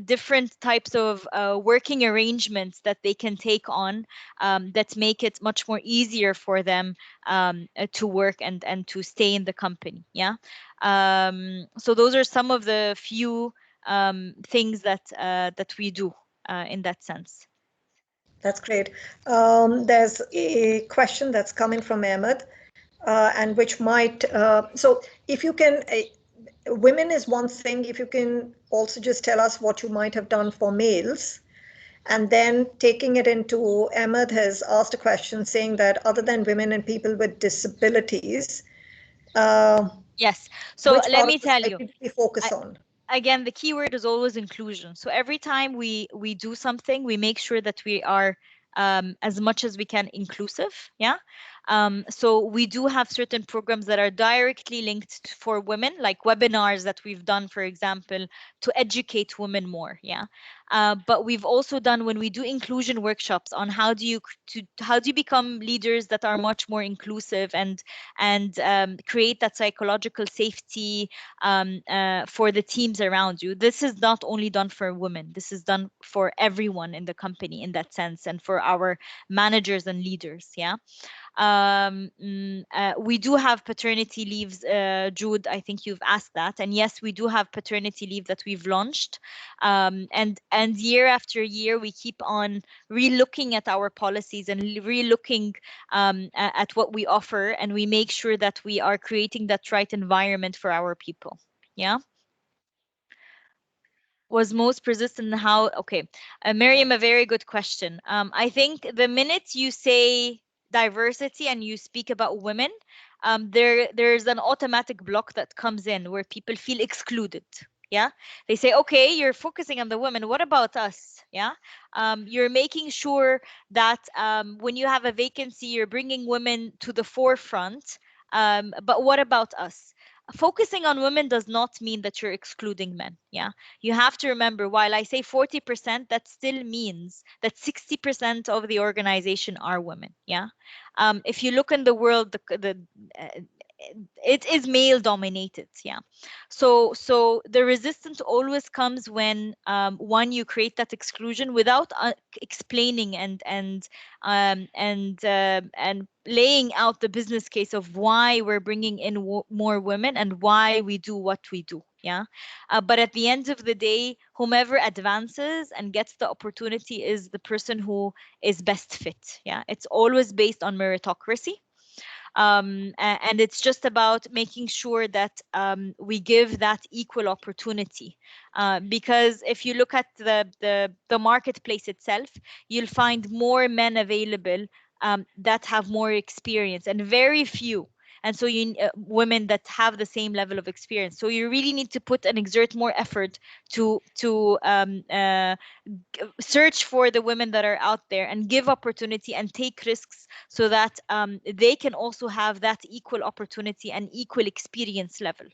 different types of working arrangements that they can take on that make it much more easier for them to work and to stay in the company. Yeah. So those are some of the few things that we do in that sense. That's great. There's a question that's coming from Ahmed, and which might, so if you can, women is one thing, if you can also just tell us what you might have done for males. And then taking it into, Ahmed has asked a question saying that other than women and people with disabilities, uh, Yes. So which let part of me tell you, society do we focus on? again, the key word is always inclusion. So every time we do something, we make sure that we are as much as we can inclusive. Yeah. So we do have certain programs that are directly linked for women, like webinars that we've done, for example, to educate women more. Yeah. But we've also done, when we do inclusion workshops on how do you become leaders that are much more inclusive and create that psychological safety for the teams around you. This is not only done for women, this is done for everyone in the company in that sense, and for our managers and leaders. Yeah. We do have paternity leaves, Jude. I think you've asked that, and yes, we do have paternity leave that we've launched, and year after year we keep on re-looking at our policies and re-looking at what we offer, and we make sure that we are creating that right environment for our people. Yeah. Was most persistent in how? Okay, Miriam, a very good question. I think the minute you say diversity and you speak about women, there's an automatic block that comes in where people feel excluded. Yeah, they say, okay, you're focusing on the women, what about us? Yeah. You're making sure that when you have a vacancy, you're bringing women to the forefront, but what about us? Focusing on women does not mean that you're excluding men. Yeah. You have to remember, while I say 40%, that still means that 60% of the organization are women. Yeah. If you look in the world, it is male dominated. Yeah. So the resistance always comes when one, you create that exclusion without explaining and laying out the business case of why we're bringing in more women and why we do what we do. Yeah. But at the end of the day, whomever advances and gets the opportunity is the person who is best fit. Yeah. It's always based on meritocracy. And it's just about making sure that we give that equal opportunity, because if you look at the marketplace itself, you'll find more men available that have more experience, and very few, and so you women that have the same level of experience. So you really need to put and exert more effort to search for the women that are out there and give opportunity and take risks, so that they can also have that equal opportunity and equal experience level.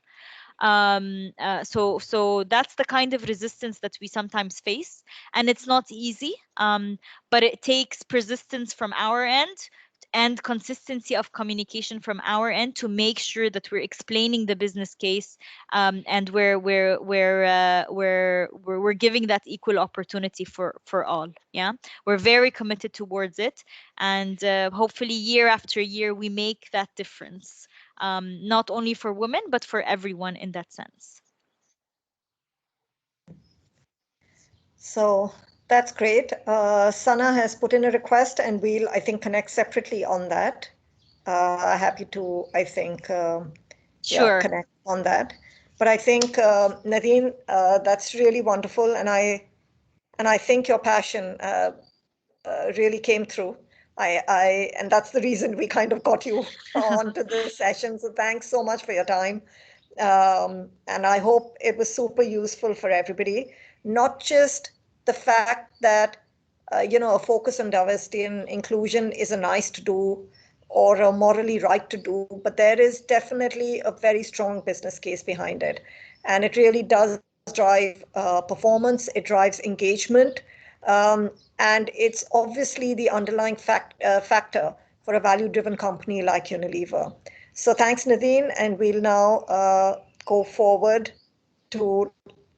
So that's the kind of resistance that we sometimes face, and it's not easy, but it takes persistence from our end and consistency of communication from our end to make sure that we're explaining the business case, and we're giving that equal opportunity for all. Yeah, we're very committed towards it, and hopefully year after year we make that difference, not only for women but for everyone in that sense. So that's great. Sana has put in a request, and we'll, I think, connect separately on that. Happy to, I think, yeah, Sure. connect on that. But I think, Nadine, that's really wonderful, and I think your passion really came through. And that's the reason we kind of got you onto this session. So thanks so much for your time. And I hope it was super useful for everybody, not just the fact that, a focus on diversity and inclusion is a nice to do or a morally right to do, but there is definitely a very strong business case behind it. And it really does drive performance, it drives engagement, And it's obviously the underlying factor for a value-driven company like Unilever. So thanks, Nadine, and we'll now go forward to,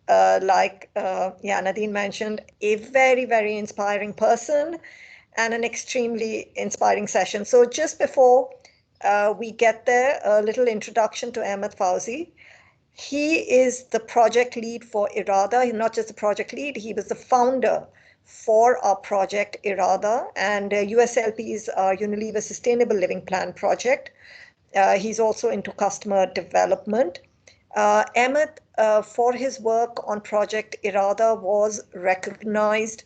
Nadine mentioned, a very, very inspiring person and an extremely inspiring session. So just before we get there, a little introduction to Ahmed Fauzi. He is the project lead for Irada. He's not just the project lead, he was the founder for our project Irada and USLP's Unilever Sustainable Living Plan project. He's also into customer development. Ahmed, for his work on Project Irada, was recognized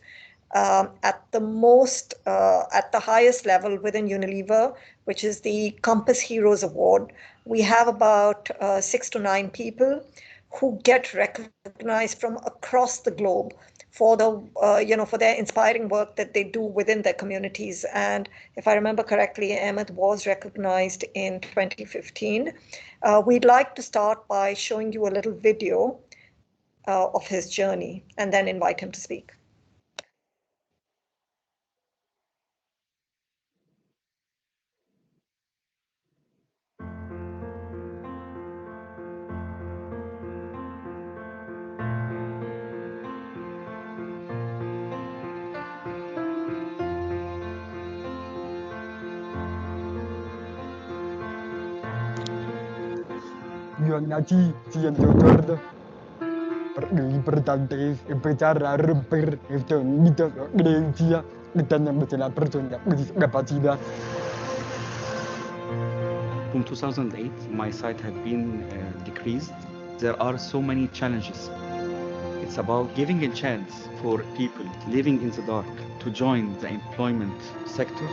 at the highest level within Unilever, which is the Compass Heroes Award. We have about 6 to 9 people who get recognized from across the globe for for their inspiring work that they do within their communities. And if I remember correctly, Ahmed was recognized in 2015. We'd like to start by showing you a little video of his journey and then invite him to speak. Nací siendo sordo. Lo importante es empezar a romper estos mitos o creencias que tenemos en la persona con discapacidad. From 2008, my sight had been decreased. There are so many challenges. It's about giving a chance for people living in the dark to join the employment sector.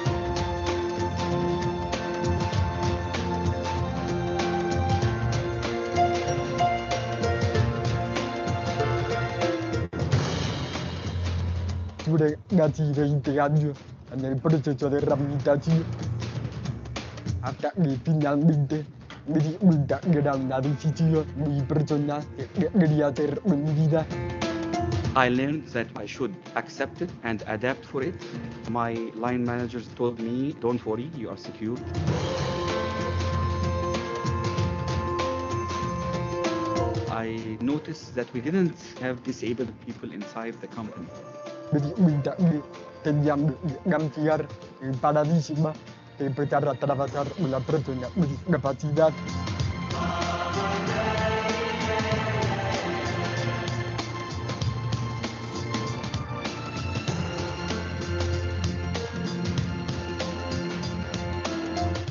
Estuve casi 20 años en el proceso de rehabilitación hasta que finalmente me di cuenta que era una decisión muy personal que quería hacer con mi vida. I learned that I should accept it and adapt for it. My line managers told me, don't worry, you are secure. I noticed that we didn't have disabled people inside the company. Me di cuenta que teníamos que cambiar el paradigma y empezar a trabajar con la persona con discapacidad.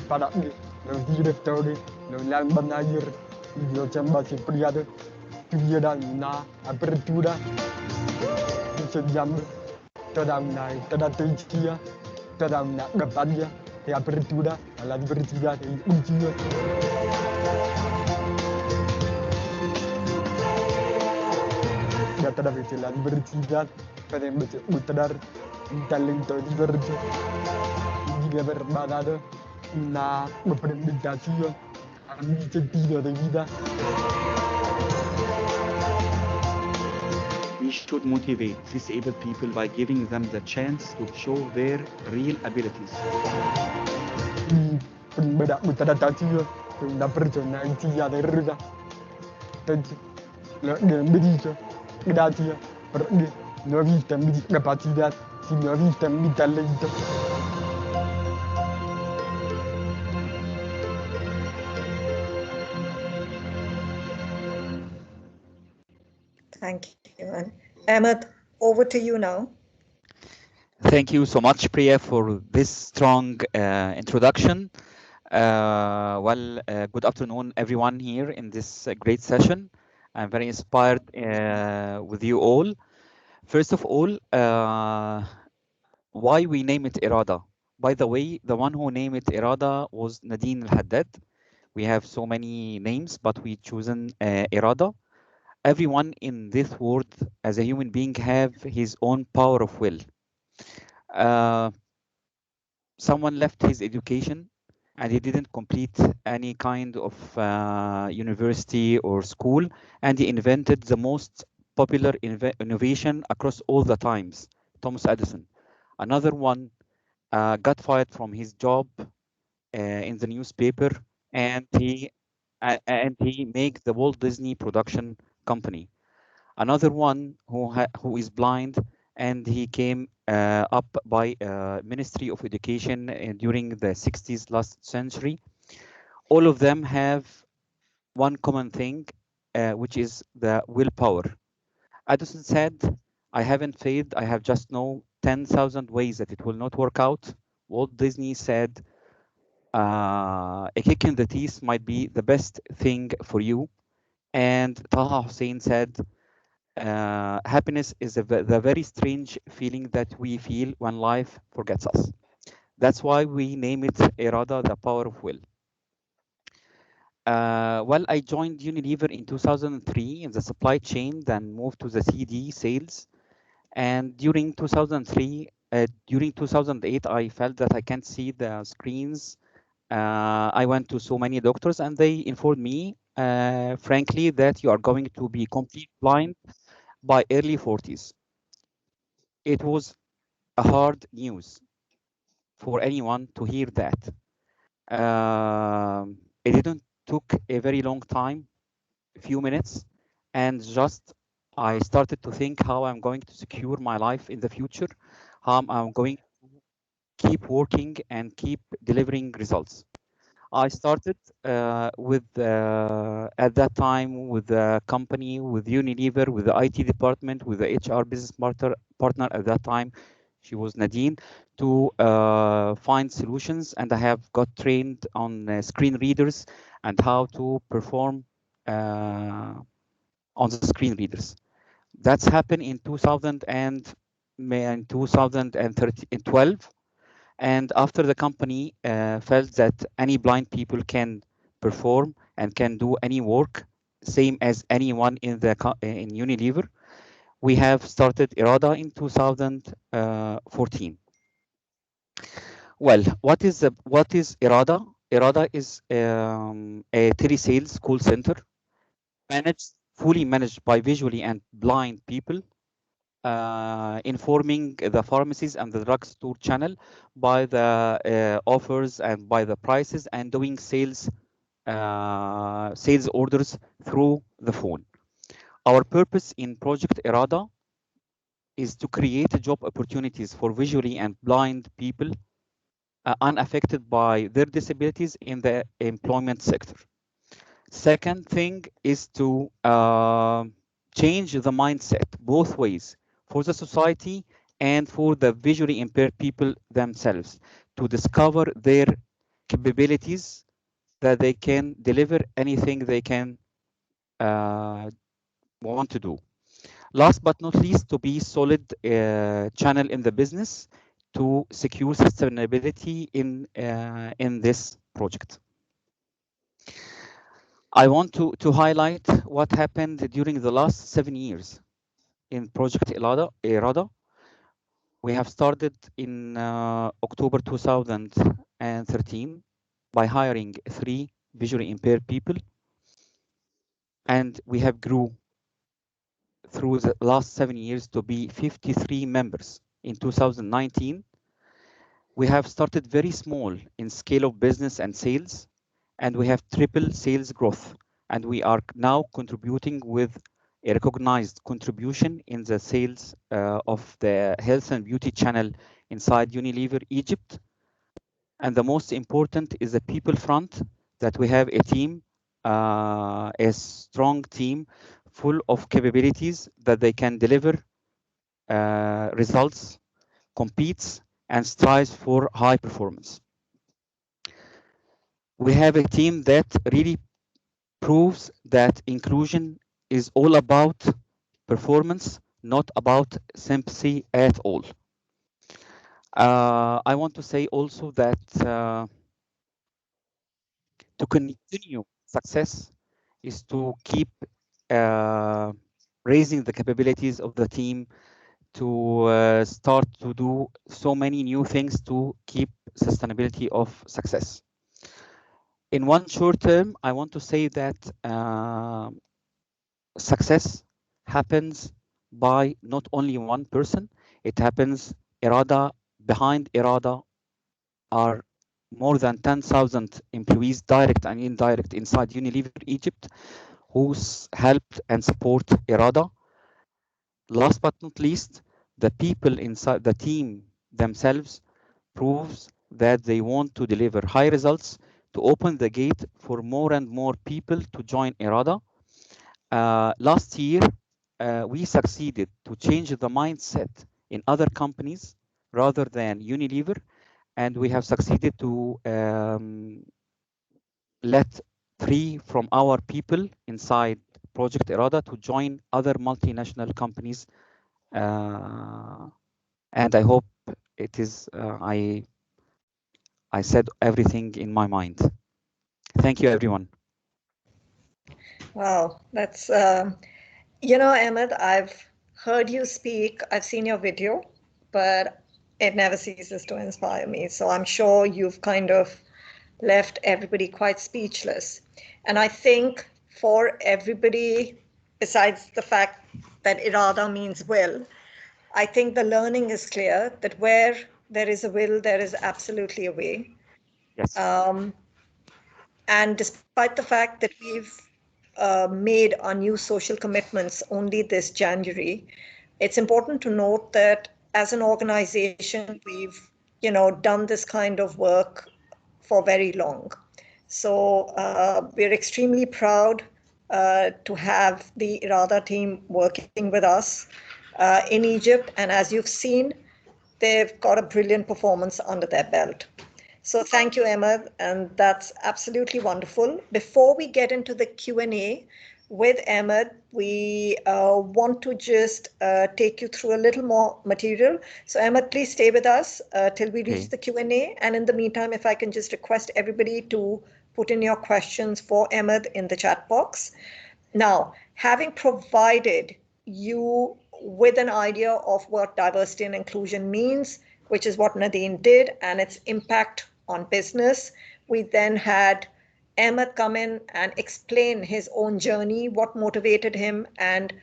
Para que los directores, los line managers y los demás empleados tuvieran una apertura, diseñando toda una estrategia, toda una campaña de apertura a la diversidad e inclusión. Y a través de la diversidad podemos mostrar un talento diverso y Unilever me ha dado una representación a mi sentido de vida. We should motivate disabled people by giving them the chance to show their real abilities. Mi primera contratación fue una persona en silla de ruedas. Entonces, lo que me dijo, gracias, porque no viste mi discapacidad, sino viste mi talento. Thank you. And Ahmed, over to you now. Thank you so much, Priya, for this strong introduction. Good afternoon, everyone here in this great session. I'm very inspired with you all. First of all, why we name it Irada? By the way, the one who named it Irada was Nadine Al-Haddad. We have so many names, but we chosen Irada. Everyone in this world, as a human being, have his own power of will. Someone left his education and he didn't complete any kind of university or school, and he invented the most popular innovation across all the times, Thomas Edison. Another one got fired from his job in the newspaper, and he make the Walt Disney production company. Another one who is blind, and he came up by Ministry of Education during the 60s last century. All of them have one common thing, which is the willpower. Edison said, I haven't failed, I have just know 10,000 ways that it will not work out. Walt Disney said, a kick in the teeth might be the best thing for you. And Taha Hussein said, happiness is the very strange feeling that we feel when life forgets us. That's why we name it Irada, the power of will. Well, I joined Unilever in 2003 in the supply chain, then moved to the CD sales. And during 2008, I felt that I can't see the screens. I went to so many doctors, and they informed me, frankly, that you are going to be complete blind by early 40s. It was a hard news for anyone to hear that. It didn't took a very long time, a few minutes, and just I started to think how I'm going to secure my life in the future, how I'm going to keep working and keep delivering results. I started at that time with the company, with Unilever, with the IT department, with the HR business partner at that time. She was Nadine, to find solutions, and I have got trained on screen readers and how to perform on the screen readers. That's happened in 2000 and in 2012. And after the company felt that any blind people can perform and can do any work, same as anyone in Unilever, we have started Irada in 2014. Well, what is Irada? Irada is a telesales call center fully managed by visually and blind people, informing the pharmacies and the drugstore channel by the offers and by the prices, and doing sales orders through the phone. Our purpose in Project Irada is to create job opportunities for visually and blind people unaffected by their disabilities in the employment sector. Second thing is to change the mindset both ways, for the society and for the visually impaired people themselves, to discover their capabilities, that they can deliver anything they can want to do. Last but not least, to be solid channel in the business to secure sustainability in this project. I want to highlight what happened during the last 7 years in Project Irada. We have started in October 2013 by hiring 3 visually impaired people, and we have grew through the last 7 years to be 53 members. In 2019, we have started very small in scale of business and sales, and we have triple sales growth, and we are now contributing with a recognized contribution in the sales of the health and beauty channel inside Unilever Egypt. And the most important is the people front, that we have a team, a strong team full of capabilities that they can deliver results, competes, and strives for high performance. We have a team that really proves that inclusion is all about performance, not about sympathy at all. I want to say also that to continue success is to keep uh, raising the capabilities of the team, to start to do so many new things to keep sustainability of success. In one short term, I want to say that success happens by not only one person, It happens. Behind Irada are more than 10,000 employees, direct and indirect, inside Unilever Egypt, who helped and support Irada. Last but not least, the people inside the team themselves proves that they want to deliver high results, to open the gate for more and more people to join Irada. Last year, we succeeded to change the mindset in other companies rather than Unilever, and we have succeeded to let 3 from our people inside Project Irada to join other multinational companies. And I hope it is, I said everything in my mind. Thank you, everyone. Wow, that's, Ahmed, I've heard you speak, I've seen your video, but it never ceases to inspire me. So I'm sure you've kind of left everybody quite speechless. And I think for everybody, besides the fact that irada means will, I think the learning is clear that where there is a will, there is absolutely a way. Yes. And despite the fact that we've made our new social commitments only this January, it's important to note that as an organization, we've done this kind of work for very long. So we're extremely proud to have the Irada team working with us in Egypt. And as you've seen, they've got a brilliant performance under their belt. So thank you, Emma, and that's absolutely wonderful. Before we get into the Q&A with Emma, we want to just take you through a little more material. So Emma, please stay with us till we reach the Q&A. And in the meantime, if I can just request everybody to put in your questions for Emma in the chat box. Now, having provided you with an idea of what diversity and inclusion means, which is what Nadine did, and its impact on business, we then had Ahmed come in and explain his own journey, what motivated him, and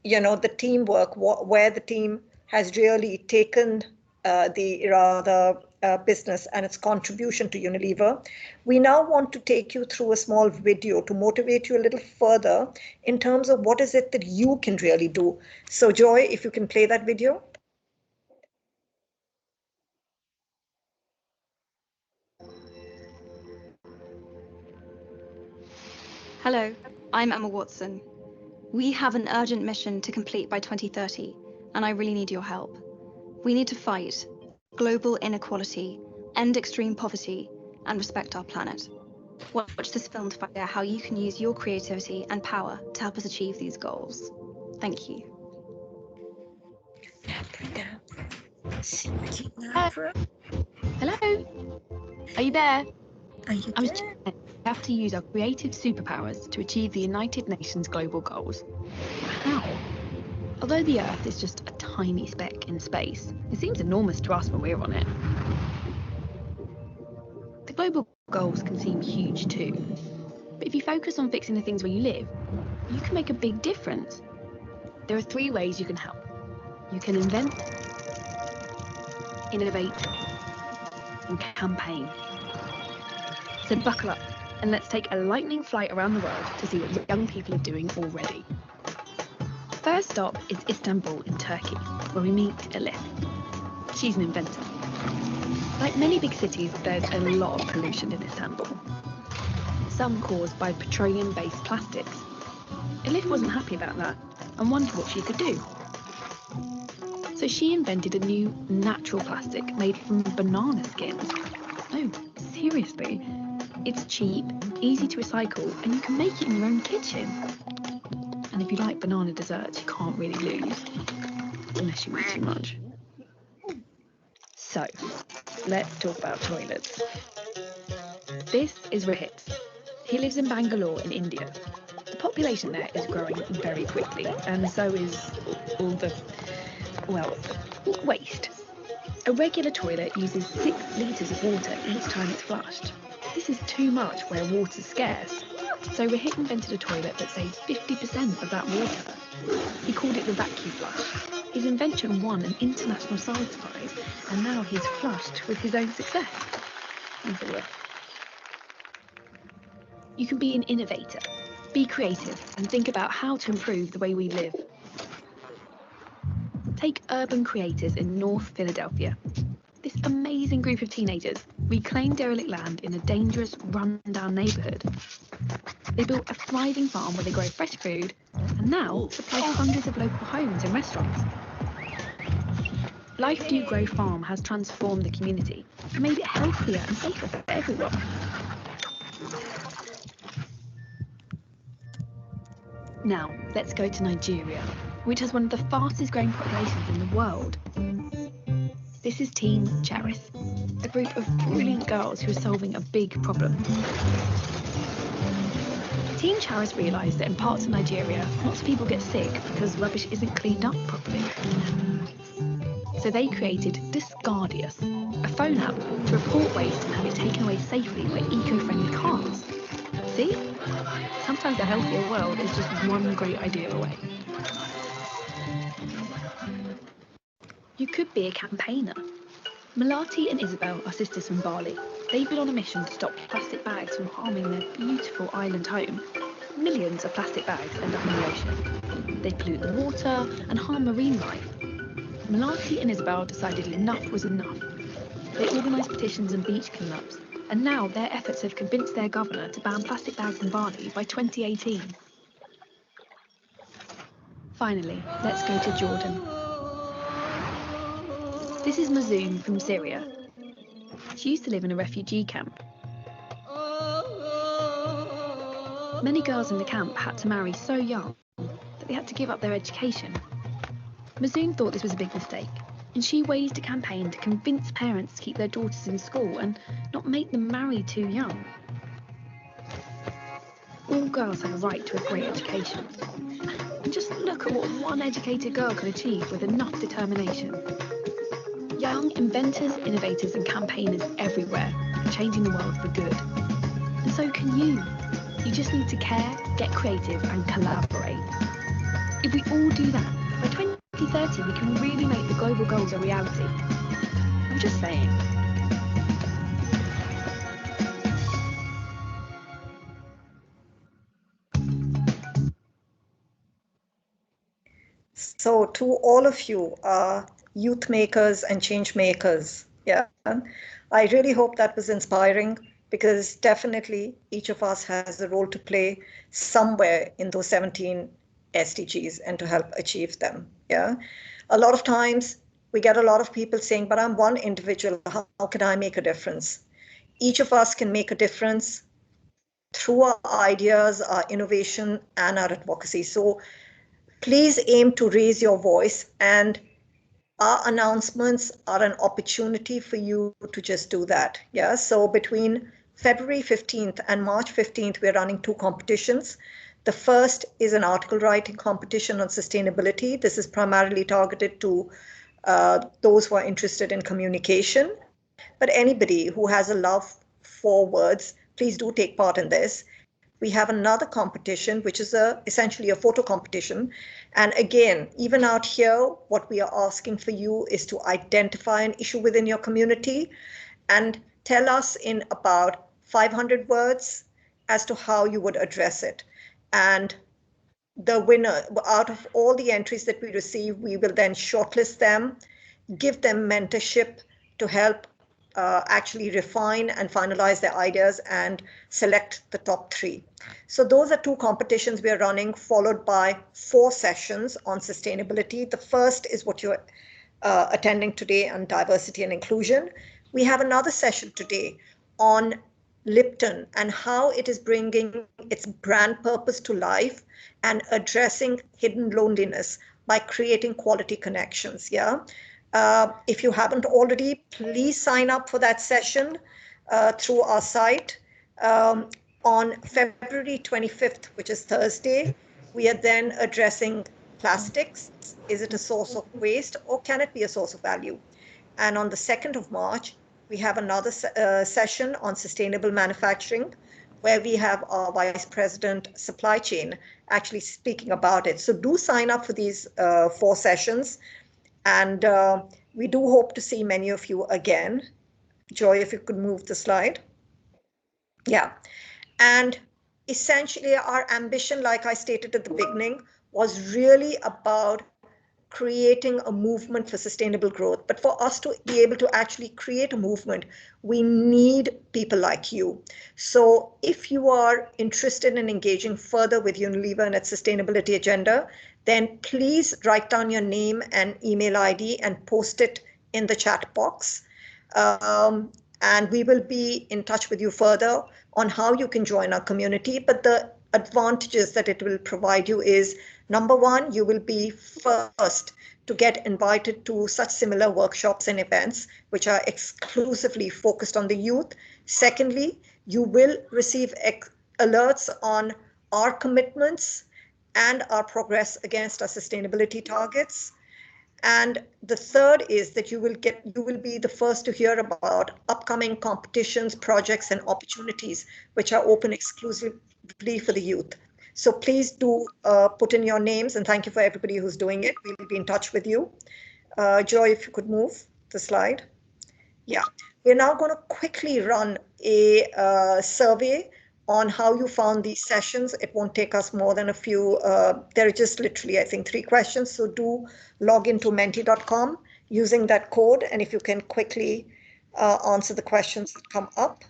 the teamwork, where the team has really taken the Irada business and its contribution to Unilever. We now want to take you through a small video to motivate you a little further in terms of what is it that you can really do. So Joy, if you can play that video. Hello, I'm Emma Watson. We have an urgent mission to complete by 2030, and I really need your help. We need to fight global inequality, end extreme poverty, and respect our planet. Watch this film to find out how you can use your creativity and power to help us achieve these goals. Thank you. Hello? Are you there? Are you I was there? we have to use our creative superpowers to achieve the United Nations global goals. How? Although the Earth is just a tiny speck in space, it seems enormous to us when we're on it. The global goals can seem huge too. But if you focus on fixing the things where you live, you can make a big difference. There are 3 ways you can help. You can invent, innovate, and campaign. So buckle up and let's take a lightning flight around the world to see what young people are doing already. First stop is Istanbul in Turkey, where we meet Elif. She's an inventor. Like many big cities, there's a lot of pollution in Istanbul, some caused by petroleum-based plastics. Elif wasn't happy about that and wondered what she could do. So she invented a new natural plastic made from banana skins. No, seriously. It's cheap, easy to recycle, and you can make it in your own kitchen. And if you like banana desserts, you can't really lose, unless you eat too much. So, let's talk about toilets. This is Rohit. He lives in Bangalore in India. The population there is growing very quickly, and so is all the, well, waste. A regular toilet uses 6 litres of water each time it's flushed. This is too much where water's scarce. So Rohit invented a toilet that saved 50% of that water. He called it the vacuum flush. His invention won an international science prize, and now he's flushed with his own success. As it were. You can be an innovator, be creative, and think about how to improve the way we live. Take urban creators in North Philadelphia. This amazing group of teenagers reclaimed derelict land in a dangerous, run-down neighbourhood. They built a thriving farm where they grow fresh food and now supply hundreds of local homes and restaurants. Life Do Grow Farm has transformed the community and made it healthier and safer for everyone. Now, let's go to Nigeria, which has one of the fastest growing populations in the world. This is Team Charis, a group of brilliant girls who are solving a big problem. Team Charis realised that in parts of Nigeria, lots of people get sick because rubbish isn't cleaned up properly. So they created Discardius, a phone app to report waste and have it taken away safely by eco-friendly cars. See? Sometimes a healthier world is just one great idea away. You could be a campaigner. Malati and Isabel are sisters from Bali. They've been on a mission to stop plastic bags from harming their beautiful island home. Millions of plastic bags end up in the ocean. They pollute the water and harm marine life. Malati and Isabel decided enough was enough. They organised petitions and beach clean-ups, and now their efforts have convinced their governor to ban plastic bags in Bali by 2018. Finally, let's go to Jordan. This is Mazoom from Syria. She used to live in a refugee camp. Many girls in the camp had to marry so young that they had to give up their education. Mazoom thought this was a big mistake, and she waged a campaign to convince parents to keep their daughters in school and not make them marry too young. All girls have a right to a great education. And just look at what one educated girl can achieve with enough determination. Young inventors, innovators and campaigners everywhere are changing the world for good. And so can you. You just need to care, get creative and collaborate. If we all do that, by 2030 we can really make the global goals a reality. I'm just saying. So to all of you, youth makers and change makers, yeah, I really hope that was inspiring, because definitely each of us has a role to play somewhere in those 17 SDGs and to help achieve them. Yeah, a lot of times we get a lot of people saying, but I'm one individual, how can I make a difference? Each of us can make a difference through our ideas, our innovation and our advocacy. So please aim to raise your voice, and our announcements are an opportunity for you to just do that. Yeah, so between February 15th and March 15th, we're running 2 competitions. The first is an article writing competition on sustainability. This is primarily targeted to those who are interested in communication. But anybody who has a love for words, please do take part in this. We have another competition, which is essentially a photo competition. And again, even out here, what we are asking for you is to identify an issue within your community and tell us in about 500 words as to how you would address it. And the winner, out of all the entries that we receive, we will then shortlist them, give them mentorship to help actually refine and finalize their ideas and select the top 3. So those are 2 competitions we are running, followed by 4 sessions on sustainability. The first is what you're attending today on diversity and inclusion. We have another session today on Lipton and how it is bringing its brand purpose to life and addressing hidden loneliness by creating quality connections. Yeah. If you haven't already, please sign up for that session through our site. On February 25th, which is Thursday, we are then addressing plastics. Is it a source of waste or can it be a source of value? And on the 2nd of March, we have another session on sustainable manufacturing where we have our Vice President Supply Chain actually speaking about it. So do sign up for these 4 sessions. And we do hope to see many of you again. Joy, if you could move the slide. Yeah. And essentially, our ambition, like I stated at the beginning, was really about creating a movement for sustainable growth. But for us to be able to actually create a movement, we need people like you. So if you are interested in engaging further with Unilever and its sustainability agenda, then please write down your name and email ID and post it in the chat box. And we will be in touch with you further on how you can join our community. But the advantages that it will provide you is, number one, you will be first to get invited to such similar workshops and events, which are exclusively focused on the youth. Secondly, you will receive alerts on our commitments and our progress against our sustainability targets. And the third is that you will be the first to hear about upcoming competitions, projects, and opportunities which are open exclusively for the youth. So please do put in your names, and thank you for everybody who's doing it. We'll be in touch with you. Joy, if you could move the slide. Yeah, we're now going to quickly run a survey on how you found these sessions. It won't take us more than a few. There are just literally, I think, 3 questions. So do log into menti.com using that code. And if you can quickly answer the questions that come up.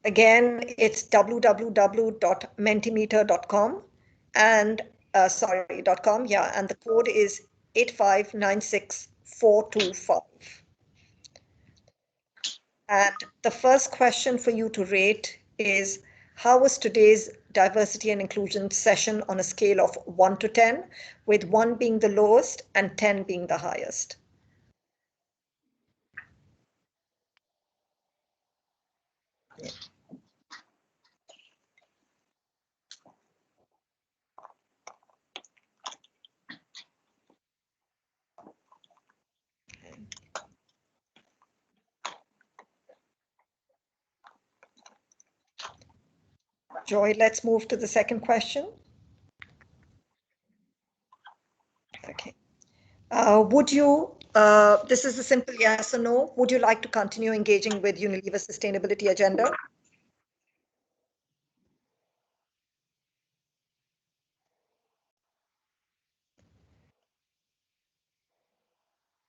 Again, it's www.mentimeter.com and .com, yeah, and the code is 8596425. And the first question for you to rate is, how was today's diversity and inclusion session on a scale of 1 to 10, with 1 being the lowest and 10 being the highest? Yeah. Joy, let's move to the second question. Okay. Would you, this is a simple yes or no, would you like to continue engaging with Unilever's sustainability agenda?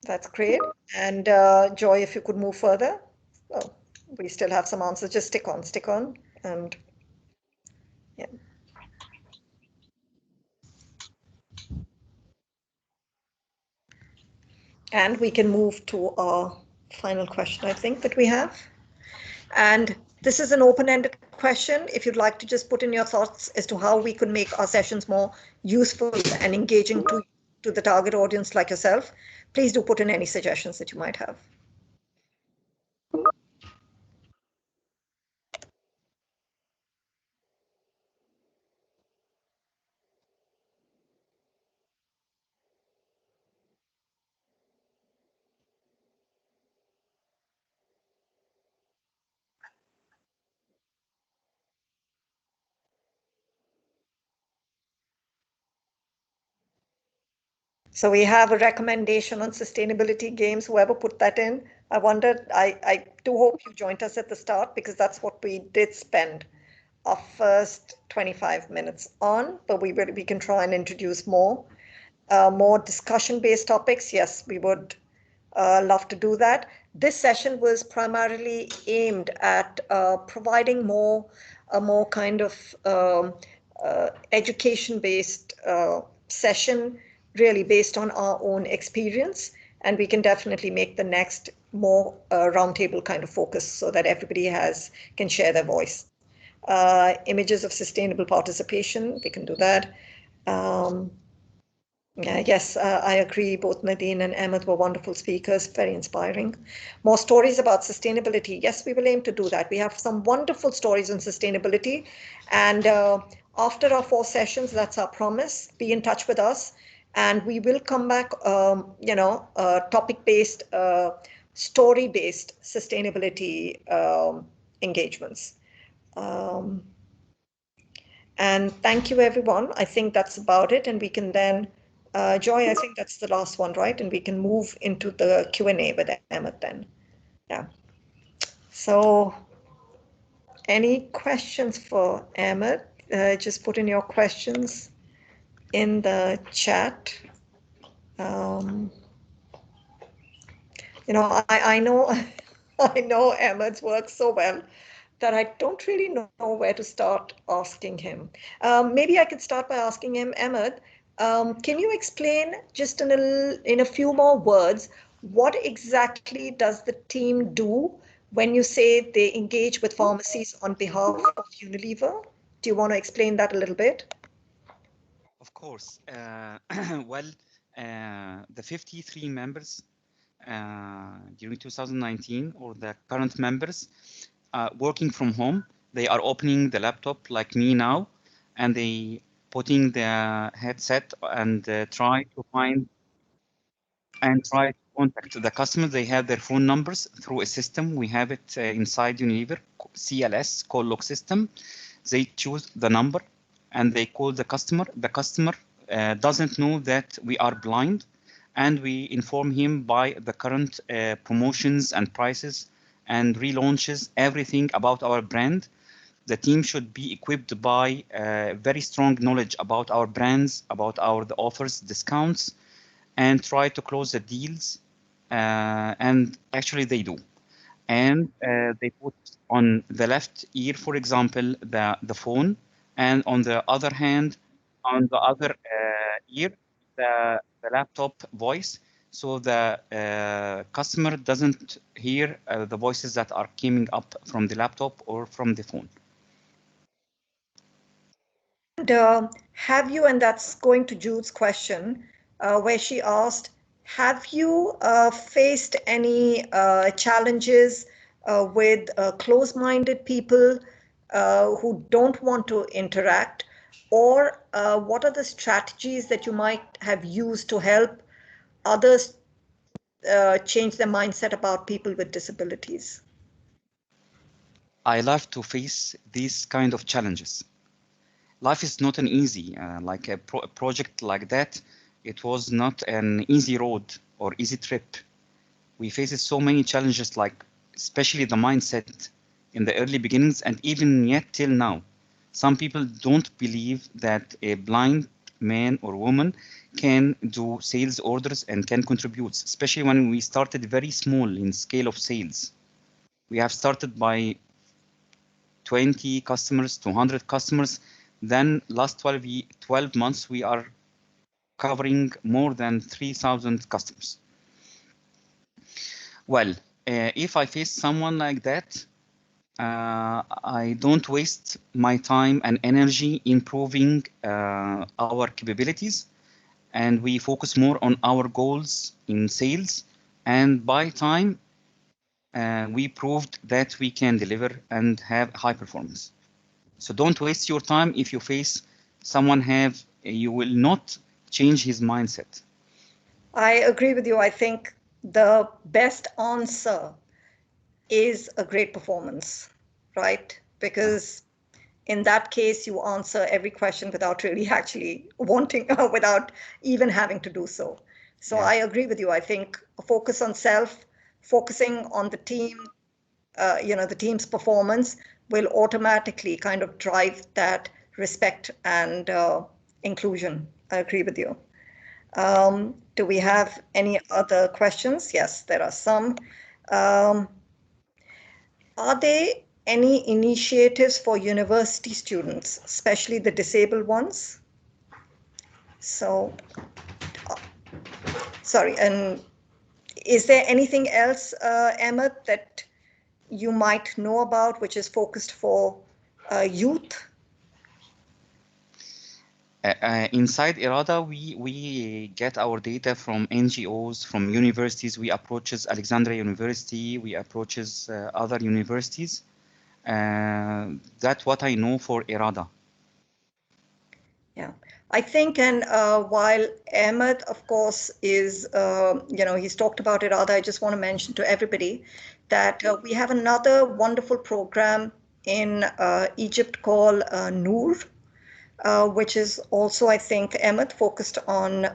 That's great. And Joy, if you could move further. Oh, we still have some answers. Just stick on, and yeah. And we can move to our final question, I think, that we have. And this is an open-ended question. If you'd like to just put in your thoughts as to how we could make our sessions more useful and engaging to the target audience like yourself, please do put in any suggestions that you might have. So we have a recommendation on sustainability games, whoever put that in. I wondered, I do hope you joined us at the start, because that's what we did spend our first 25 minutes on, but we can try and introduce more discussion-based topics. Yes, we would love to do that. This session was primarily aimed at providing a more kind of education-based session, really based on our own experience. And we can definitely make the next more roundtable kind of focus, so that everybody can share their voice. Images of sustainable participation, we can do that. Yes, I agree. Both Nadine and Ahmed were wonderful speakers, very inspiring. More stories about sustainability. Yes, we will aim to do that. We have some wonderful stories on sustainability. And after our 4 sessions, that's our promise. Be in touch with us. And we will come back, topic-based, story-based sustainability engagements. And thank you, everyone. I think that's about it. And we can then, Joy, I think that's the last one, right? And we can move into the Q&A with Emmett then. Yeah. So any questions for Emmett? Just put in your questions in the chat. I know I know Emmett's work so well that I don't really know where to start asking him. Maybe I could start by asking him, Emmett, can you explain just in a few more words, what exactly does the team do when you say they engage with pharmacies on behalf of Unilever? Do you want to explain that a little bit? Of course. Well, the 53 members during 2019, or the current members, working from home, they are opening the laptop like me now, and they putting the headset and try to try to contact the customer. They have their phone numbers through a system. We have it inside Unilever, CLS, call log system. They choose the number and they call the customer. The customer doesn't know that we are blind, and we inform him by the current promotions and prices and relaunches, everything about our brand. The team should be equipped by very strong knowledge about our brands, about the offers, discounts, and try to close the deals. And actually they do. And they put on the left ear, for example, the phone, and on the other hand, on the other ear, the laptop voice, so the customer doesn't hear the voices that are coming up from the laptop or from the phone. And have you, and that's going to Jude's question, where she asked, have you faced any challenges with close-minded people who don't want to interact? Or what are the strategies that you might have used to help others change their mindset about people with disabilities? I love to face these kind of challenges. Life is not an easy, like a project like that. It was not an easy road or easy trip. We faced so many challenges, like especially the mindset in the early beginnings, and even yet till now. Some people don't believe that a blind man or woman can do sales orders and can contribute, especially when we started very small in scale of sales. We have started by 20 customers, 200 customers. Then last 12 months, we are covering more than 3,000 customers. Well, if I face someone like that, I don't waste my time and energy improving our capabilities, and we focus more on our goals in sales. And by time, we proved that we can deliver and have high performance. So don't waste your time. If you face someone you will not change his mindset. I agree with you. I think the best answer is a great performance, right? Because in that case, you answer every question without really actually wanting, without even having to do so. So I agree with you. I think a focus on self, focusing on the team, the team's performance will automatically kind of drive that respect and inclusion. I agree with you. Do we have any other questions? Yes, there are some. Are there any initiatives for university students, especially the disabled ones? So, sorry, and is there anything else, Emma, that you might know about which is focused for youth? Inside Irada, we get our data from NGOs, from universities. We approaches Alexandria University, we approaches other universities. That's what I know for Irada. Yeah, I think, and while Ahmed, of course, is, he's talked about it, rather, I just want to mention to everybody that we have another wonderful program in Egypt called Noor, which is also, I think, Ahmed, focused on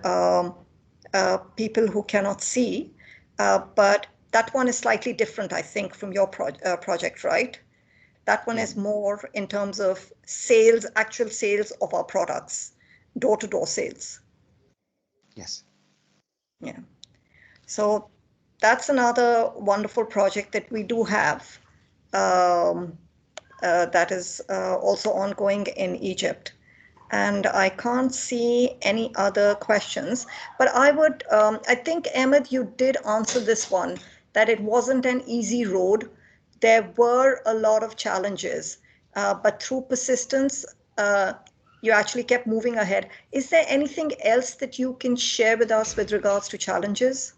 people who cannot see. But that one is slightly different, I think, from your project, right? That one Yeah. is more in terms of sales, actual sales of our products, door-to-door sales. Yes. Yeah. So that's another wonderful project that we do have, um, that is also ongoing in Egypt. And I can't see any other questions, but I think, Ahmed, you did answer this one, that it wasn't an easy road. There were a lot of challenges, but through persistence, uh, you actually kept moving ahead. Is there anything else that you can share with us with regards to challenges?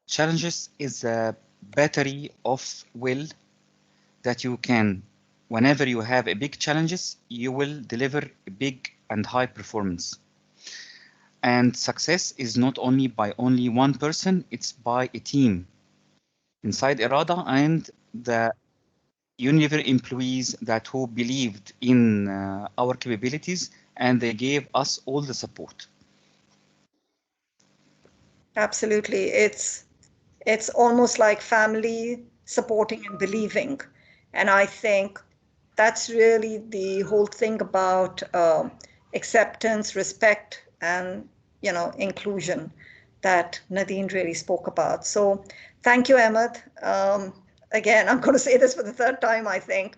Challenges is a battery of will that you can, whenever you have a big challenges, you will deliver a big and high performance. And success is not only by only one person, it's by a team inside Irada and the Unilever employees that who believed in our capabilities and they gave us all the support. Absolutely. It's almost like family supporting and believing. And I think that's really the whole thing about acceptance, respect, and inclusion that Nadine really spoke about. So thank you, Ahmed. Again, I'm going to say this for the third time, I think.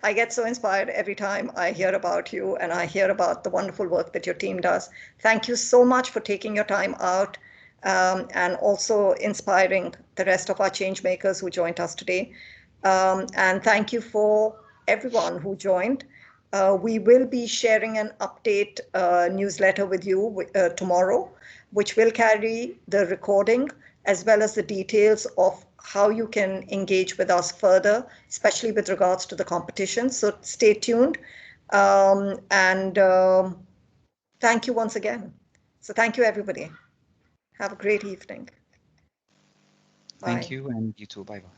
I get so inspired every time I hear about you and I hear about the wonderful work that your team does. Thank you so much for taking your time out, and also inspiring the rest of our change makers who joined us today. And thank you for everyone who joined. We will be sharing an update newsletter with you tomorrow, which will carry the recording as well as the details of how you can engage with us further, especially with regards to the competition. So stay tuned. And thank you once again. So thank you, everybody. Have a great evening. Thank Bye. you and you too. Bye bye.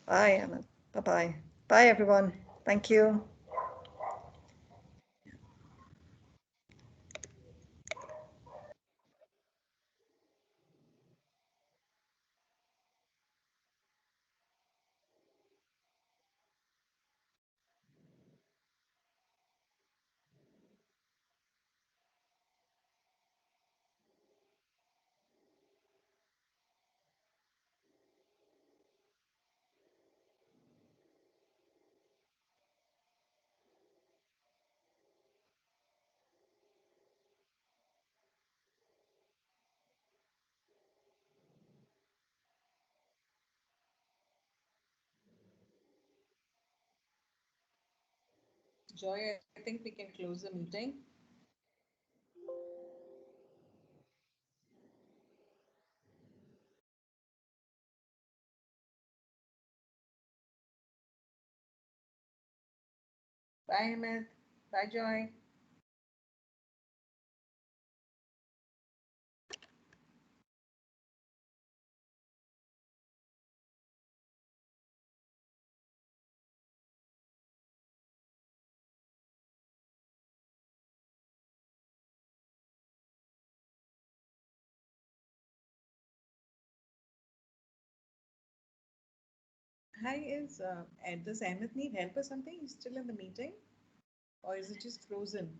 Bye, Emma. Bye-bye. Bye, everyone. Thank you. Joy, I think we can close the meeting. Bye, Ahmed. Bye, Joy. Hi, does Ahmed need help or something? He's still in the meeting? Or is it just frozen?